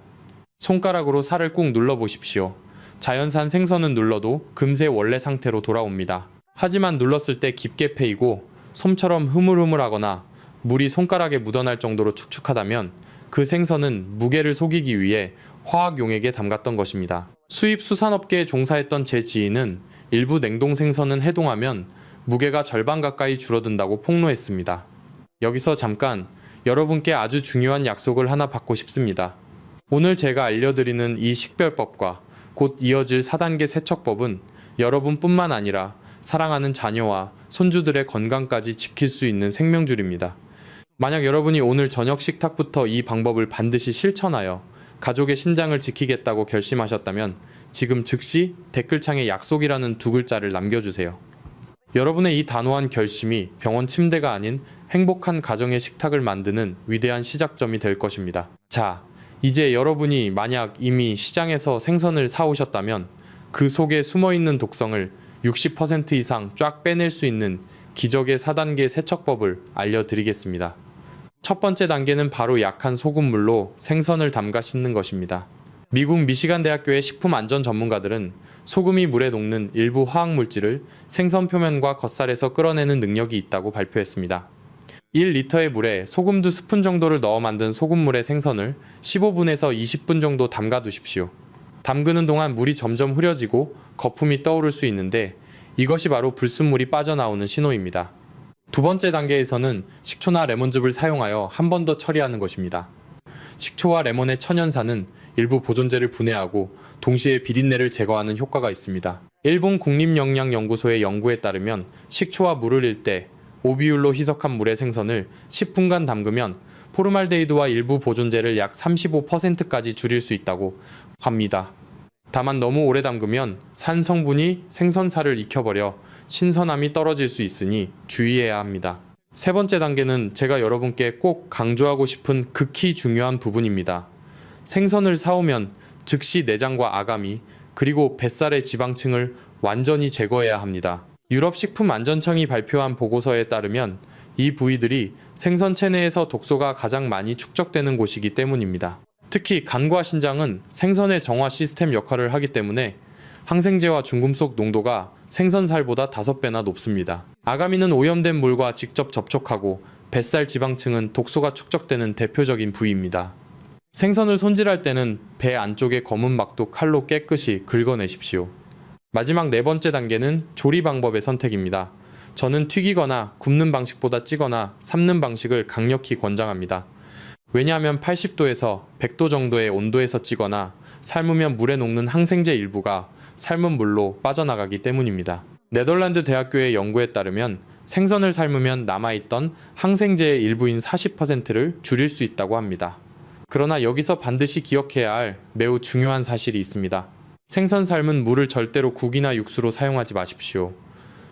손가락으로 살을 꾹 눌러보십시오. 자연산 생선은 눌러도 금세 원래 상태로 돌아옵니다. 하지만 눌렀을 때 깊게 패이고 솜처럼 흐물흐물하거나 물이 손가락에 묻어날 정도로 축축하다면 그 생선은 무게를 속이기 위해 화학 용액에 담갔던 것입니다. 수입 수산업계에 종사했던 제 지인은 일부 냉동 생선은 해동하면 무게가 절반 가까이 줄어든다고 폭로했습니다. 여기서 잠깐 여러분께 아주 중요한 약속을 하나 받고 싶습니다. 오늘 제가 알려드리는 이 식별법과 곧 이어질 4단계 세척법은 여러분뿐만 아니라 사랑하는 자녀와 손주들의 건강까지 지킬 수 있는 생명줄입니다. 만약 여러분이 오늘 저녁 식탁부터 이 방법을 반드시 실천하여 가족의 신장을 지키겠다고 결심하셨다면 지금 즉시 댓글창에 약속이라는 2글자를 남겨주세요. 여러분의 이 단호한 결심이 병원 침대가 아닌 행복한 가정의 식탁을 만드는 위대한 시작점이 될 것입니다. 자, 이제 여러분이 만약 이미 시장에서 생선을 사오셨다면 그 속에 숨어있는 독성을 60% 이상 쫙 빼낼 수 있는 기적의 4단계 세척법을 알려드리겠습니다. 첫 번째 단계는 바로 약한 소금물로 생선을 담가 씻는 것입니다. 미국 미시간 대학교의 식품 안전 전문가들은 소금이 물에 녹는 일부 화학물질을 생선 표면과 겉살에서 끌어내는 능력이 있다고 발표했습니다. 1리터의 물에 소금 2스푼 정도를 넣어 만든 소금물의 생선을 15분에서 20분 정도 담가 두십시오. 담그는 동안 물이 점점 흐려지고 거품이 떠오를 수 있는데 이것이 바로 불순물이 빠져나오는 신호입니다. 두 번째 단계에서는 식초나 레몬즙을 사용하여 한 번 더 처리하는 것입니다. 식초와 레몬의 천연산은 일부 보존제를 분해하고 동시에 비린내를 제거하는 효과가 있습니다. 일본 국립영양연구소의 연구에 따르면 식초와 물을 일 때 5비율로 희석한 물의 생선을 10분간 담그면 포르말데히드와 일부 보존제를 약 35%까지 줄일 수 있다고 합니다. 다만 너무 오래 담그면 산 성분이 생선살을 익혀버려 신선함이 떨어질 수 있으니 주의해야 합니다. 세 번째 단계는 제가 여러분께 꼭 강조하고 싶은 극히 중요한 부분입니다. 생선을 사오면 즉시 내장과 아가미, 그리고 뱃살의 지방층을 완전히 제거해야 합니다. 유럽식품안전청이 발표한 보고서에 따르면 이 부위들이 생선 체내에서 독소가 가장 많이 축적되는 곳이기 때문입니다. 특히 간과 신장은 생선의 정화 시스템 역할을 하기 때문에 항생제와 중금속 농도가 생선살보다 5배나 높습니다. 아가미는 오염된 물과 직접 접촉하고 뱃살 지방층은 독소가 축적되는 대표적인 부위입니다. 생선을 손질할 때는 배 안쪽의 검은 막도 칼로 깨끗이 긁어내십시오. 마지막 네 번째 단계는 조리 방법의 선택입니다. 저는 튀기거나 굽는 방식보다 찌거나 삶는 방식을 강력히 권장합니다. 왜냐하면 80도에서 100도 정도의 온도에서 찌거나 삶으면 물에 녹는 항생제 일부가 삶은 물로 빠져나가기 때문입니다. 네덜란드 대학교의 연구에 따르면 생선을 삶으면 남아있던 항생제의 일부인 40%를 줄일 수 있다고 합니다. 그러나 여기서 반드시 기억해야 할 매우 중요한 사실이 있습니다. 생선 삶은 물을 절대로 국이나 육수로 사용하지 마십시오.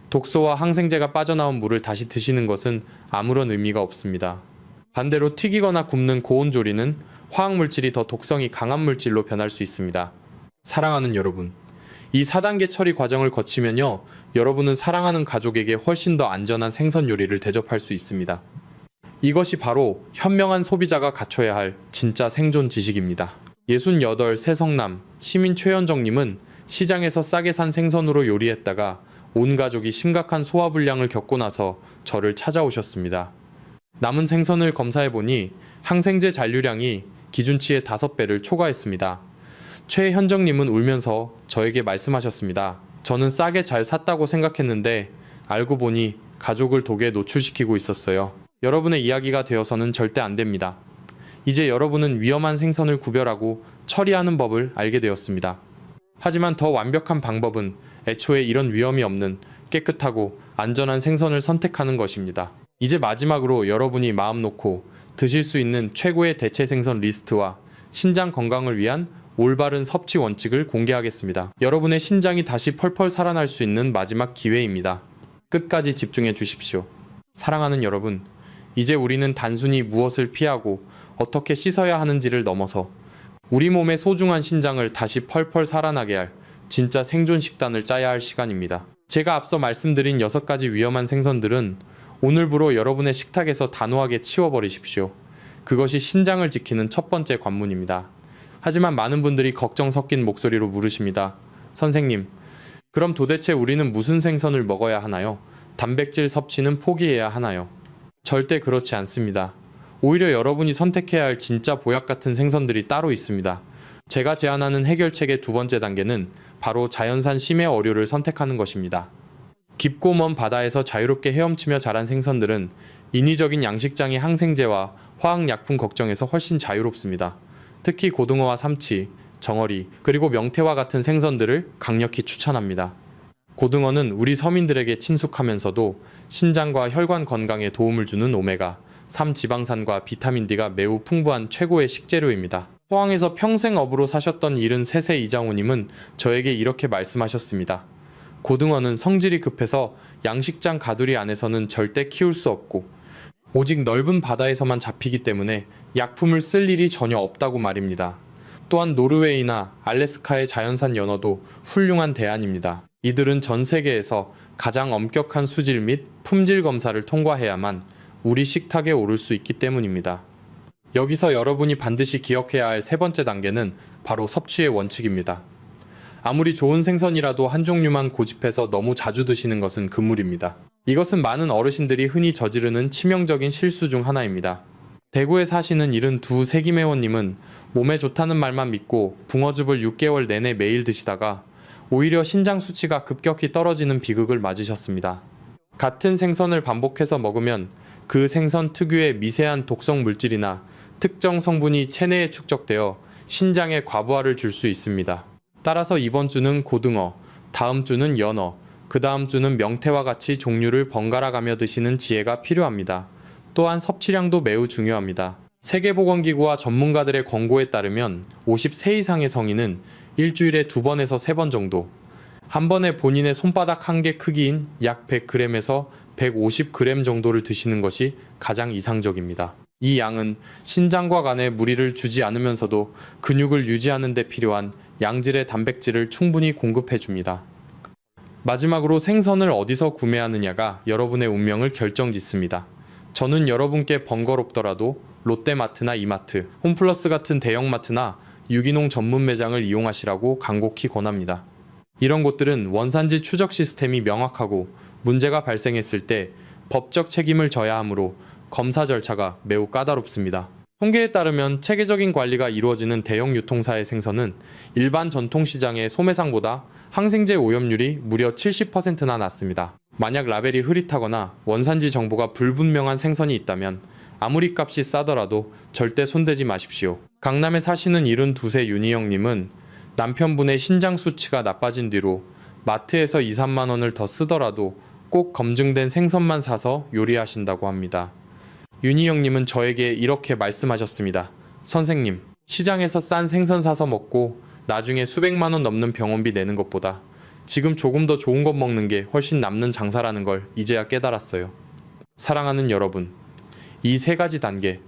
독소와 항생제가 빠져나온 물을 다시 드시는 것은 아무런 의미가 없습니다. 반대로 튀기거나 굽는 고온조리는 화학물질이 더 독성이 강한 물질로 변할 수 있습니다. 사랑하는 여러분, 이 4단계 처리 과정을 거치면요, 여러분은 사랑하는 가족에게 훨씬 더 안전한 생선 요리를 대접할 수 있습니다. 이것이 바로 현명한 소비자가 갖춰야 할 진짜 생존 지식입니다. 68 새성남 시민 최현정님은 시장에서 싸게 산 생선으로 요리했다가 온 가족이 심각한 소화불량을 겪고 나서 저를 찾아오셨습니다. 남은 생선을 검사해보니 항생제 잔류량이 기준치의 5배를 초과했습니다. 최현정님은 울면서 저에게 말씀하셨습니다. 저는 싸게 잘 샀다고 생각했는데 알고 보니 가족을 독에 노출시키고 있었어요. 여러분의 이야기가 되어서는 절대 안 됩니다. 이제 여러분은 위험한 생선을 구별하고 처리하는 법을 알게 되었습니다. 하지만 더 완벽한 방법은 애초에 이런 위험이 없는 깨끗하고 안전한 생선을 선택하는 것입니다. 이제 마지막으로 여러분이 마음 놓고 드실 수 있는 최고의 대체 생선 리스트와 신장 건강을 위한 올바른 섭취 원칙을 공개하겠습니다. 여러분의 신장이 다시 펄펄 살아날 수 있는 마지막 기회입니다. 끝까지 집중해 주십시오. 사랑하는 여러분, 이제 우리는 단순히 무엇을 피하고 어떻게 씻어야 하는지를 넘어서 우리 몸의 소중한 신장을 다시 펄펄 살아나게 할 진짜 생존 식단을 짜야 할 시간입니다. 제가 앞서 말씀드린 6가지 위험한 생선들은 오늘부로 여러분의 식탁에서 단호하게 치워버리십시오. 그것이 신장을 지키는 첫 번째 관문입니다. 하지만 많은 분들이 걱정 섞인 목소리로 물으십니다. 선생님, 그럼 도대체 우리는 무슨 생선을 먹어야 하나요? 단백질 섭취는 포기해야 하나요? 절대 그렇지 않습니다. 오히려 여러분이 선택해야 할 진짜 보약 같은 생선들이 따로 있습니다. 제가 제안하는 해결책의 두 번째 단계는 바로 자연산 심해 어류를 선택하는 것입니다. 깊고 먼 바다에서 자유롭게 헤엄치며 자란 생선들은 인위적인 양식장의 항생제와 화학약품 걱정에서 훨씬 자유롭습니다. 특히 고등어와 삼치, 정어리, 그리고 명태와 같은 생선들을 강력히 추천합니다. 고등어는 우리 서민들에게 친숙하면서도 신장과 혈관 건강에 도움을 주는 오메가3 지방산과 비타민 D가 매우 풍부한 최고의 식재료입니다. 포항에서 평생 어부로 사셨던 73세 이장호님은 저에게 이렇게 말씀하셨습니다. 고등어는 성질이 급해서 양식장 가두리 안에서는 절대 키울 수 없고 오직 넓은 바다에서만 잡히기 때문에 약품을 쓸 일이 전혀 없다고 말입니다. 또한 노르웨이나 알래스카의 자연산 연어도 훌륭한 대안입니다. 이들은 전 세계에서 가장 엄격한 수질 및 품질 검사를 통과해야만 우리 식탁에 오를 수 있기 때문입니다. 여기서 여러분이 반드시 기억해야 할 세 번째 단계는 바로 섭취의 원칙입니다. 아무리 좋은 생선이라도 한 종류만 고집해서 너무 자주 드시는 것은 금물입니다. 이것은 많은 어르신들이 흔히 저지르는 치명적인 실수 중 하나입니다. 대구에 사시는 72 세기매원님은 몸에 좋다는 말만 믿고 붕어즙을 6개월 내내 매일 드시다가 오히려 신장 수치가 급격히 떨어지는 비극을 맞으셨습니다. 같은 생선을 반복해서 먹으면 그 생선 특유의 미세한 독성 물질이나 특정 성분이 체내에 축적되어 신장에 과부하를 줄 수 있습니다. 따라서 이번 주는 고등어, 다음 주는 연어, 그 다음 주는 명태와 같이 종류를 번갈아 가며 드시는 지혜가 필요합니다. 또한 섭취량도 매우 중요합니다. 세계보건기구와 전문가들의 권고에 따르면 50세 이상의 성인은 일주일에 2번에서 3번 정도, 한 번에 본인의 손바닥 한 개 크기인 약 100g에서 150g 정도를 드시는 것이 가장 이상적입니다. 이 양은 신장과 간에 무리를 주지 않으면서도 근육을 유지하는 데 필요한 양질의 단백질을 충분히 공급해 줍니다. 마지막으로 생선을 어디서 구매하느냐가 여러분의 운명을 결정짓습니다. 저는 여러분께 번거롭더라도 롯데마트나 이마트, 홈플러스 같은 대형마트나 유기농 전문 매장을 이용하시라고 간곡히 권합니다. 이런 곳들은 원산지 추적 시스템이 명확하고 문제가 발생했을 때 법적 책임을 져야 하므로 검사 절차가 매우 까다롭습니다. 통계에 따르면 체계적인 관리가 이루어지는 대형 유통사의 생선은 일반 전통시장의 소매상보다 항생제 오염률이 무려 70%나 낮습니다. 만약 라벨이 흐릿하거나 원산지 정보가 불분명한 생선이 있다면 아무리 값이 싸더라도 절대 손대지 마십시오. 강남에 사시는 72세 윤희영님은 남편분의 신장 수치가 나빠진 뒤로 마트에서 2, 3만 원을 더 쓰더라도 꼭 검증된 생선만 사서 요리하신다고 합니다. 윤희영님은 저에게 이렇게 말씀하셨습니다. 선생님, 시장에서 싼 생선 사서 먹고 나중에 수백만 원 넘는 병원비 내는 것보다 지금 조금 더 좋은 것 먹는 게 훨씬 남는 장사라는 걸 이제야 깨달았어요. 사랑하는 여러분, 이 3가지 단계,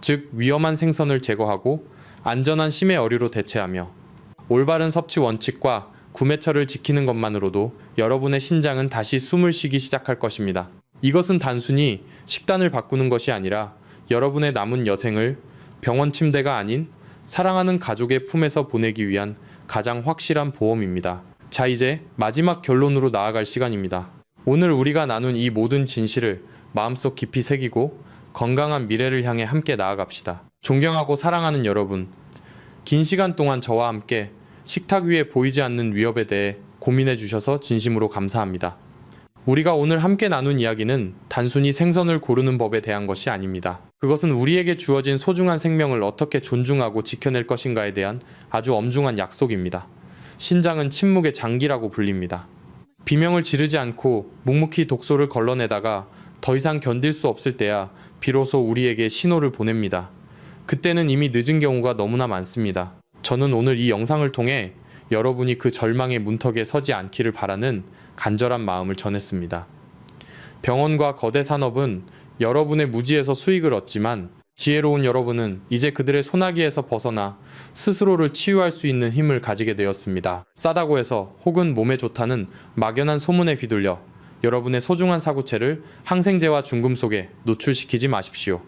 즉 위험한 생선을 제거하고 안전한 심해 어류로 대체하며 올바른 섭취 원칙과 구매처를 지키는 것만으로도 여러분의 신장은 다시 숨을 쉬기 시작할 것입니다. 이것은 단순히 식단을 바꾸는 것이 아니라 여러분의 남은 여생을 병원 침대가 아닌 사랑하는 가족의 품에서 보내기 위한 가장 확실한 보험입니다. 자, 이제 마지막 결론으로 나아갈 시간입니다. 오늘 우리가 나눈 이 모든 진실을 마음속 깊이 새기고 건강한 미래를 향해 함께 나아갑시다. 존경하고 사랑하는 여러분, 긴 시간 동안 저와 함께 식탁 위에 보이지 않는 위협에 대해 고민해 주셔서 진심으로 감사합니다. 우리가 오늘 함께 나눈 이야기는 단순히 생선을 고르는 법에 대한 것이 아닙니다. 그것은 우리에게 주어진 소중한 생명을 어떻게 존중하고 지켜낼 것인가에 대한 아주 엄중한 약속입니다. 신장은 침묵의 장기라고 불립니다. 비명을 지르지 않고 묵묵히 독소를 걸러내다가 더 이상 견딜 수 없을 때야 비로소 우리에게 신호를 보냅니다. 그때는 이미 늦은 경우가 너무나 많습니다. 저는 오늘 이 영상을 통해 여러분이 그 절망의 문턱에 서지 않기를 바라는 간절한 마음을 전했습니다. 병원과 거대 산업은 여러분의 무지에서 수익을 얻지만 지혜로운 여러분은 이제 그들의 소나기에서 벗어나 스스로를 치유할 수 있는 힘을 가지게 되었습니다. 싸다고 해서 혹은 몸에 좋다는 막연한 소문에 휘둘려 여러분의 소중한 사구체를 항생제와 중금속에 노출시키지 마십시오.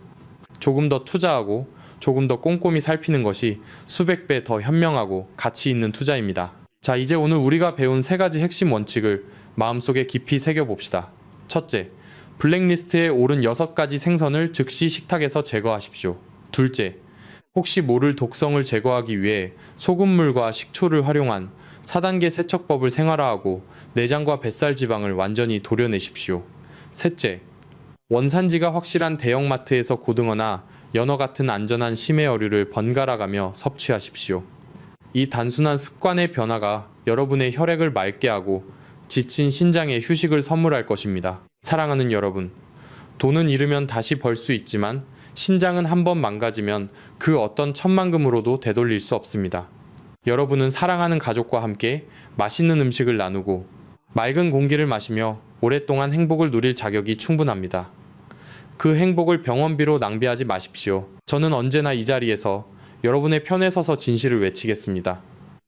조금 더 투자하고 조금 더 꼼꼼히 살피는 것이 수백 배 더 현명하고 가치 있는 투자입니다. 자, 이제 오늘 우리가 배운 3가지 핵심 원칙을 마음속에 깊이 새겨봅시다. 첫째, 블랙리스트에 오른 6가지 생선을 즉시 식탁에서 제거하십시오. 둘째, 혹시 모를 독성을 제거하기 위해 소금물과 식초를 활용한 4단계 세척법을 생활화하고 내장과 뱃살 지방을 완전히 도려내십시오. 셋째, 원산지가 확실한 대형마트에서 고등어나 연어 같은 안전한 심해 어류를 번갈아가며 섭취하십시오. 이 단순한 습관의 변화가 여러분의 혈액을 맑게 하고 지친 신장에 휴식을 선물할 것입니다. 사랑하는 여러분, 돈은 잃으면 다시 벌 수 있지만 신장은 한번 망가지면 그 어떤 천만금으로도 되돌릴 수 없습니다. 여러분은 사랑하는 가족과 함께 맛있는 음식을 나누고 맑은 공기를 마시며 오랫동안 행복을 누릴 자격이 충분합니다. 그 행복을 병원비로 낭비하지 마십시오. 저는 언제나 이 자리에서 여러분의 편에 서서 진실을 외치겠습니다.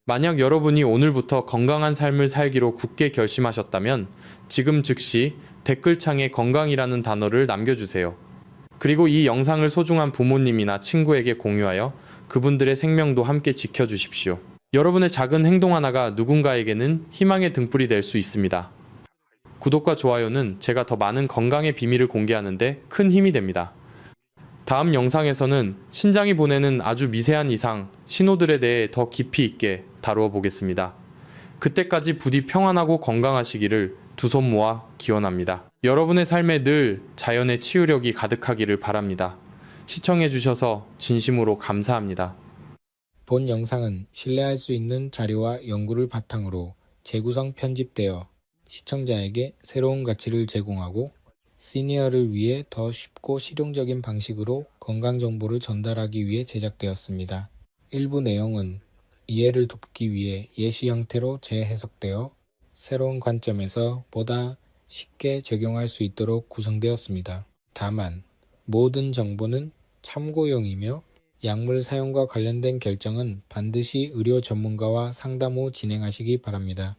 만약 여러분이 오늘부터 건강한 삶을 살기로 굳게 결심하셨다면 지금 즉시 댓글창에 건강이라는 단어를 남겨주세요. 그리고 이 영상을 소중한 부모님이나 친구에게 공유하여 그분들의 생명도 함께 지켜주십시오. 여러분의 작은 행동 하나가 누군가에게는 희망의 등불이 될 수 있습니다. 구독과 좋아요는 제가 더 많은 건강의 비밀을 공개하는데 큰 힘이 됩니다. 다음 영상에서는 신장이 보내는 아주 미세한 이상, 신호들에 대해 더 깊이 있게 다루어 보겠습니다. 그때까지 부디 평안하고 건강하시기를 두 손 모아 기원합니다. 여러분의 삶에 늘 자연의 치유력이 가득하기를 바랍니다. 시청해주셔서 진심으로 감사합니다. 본 영상은 신뢰할 수 있는 자료와 연구를 바탕으로 재구성 편집되어 시청자에게 새로운 가치를 제공하고 시니어를 위해 더 쉽고 실용적인 방식으로 건강 정보를 전달하기 위해 제작되었습니다. 일부 내용은 이해를 돕기 위해 예시 형태로 재해석되어 새로운 관점에서 보다 쉽게 적용할 수 있도록 구성되었습니다. 다만 모든 정보는 참고용이며 약물 사용과 관련된 결정은 반드시 의료 전문가와 상담 후 진행하시기 바랍니다.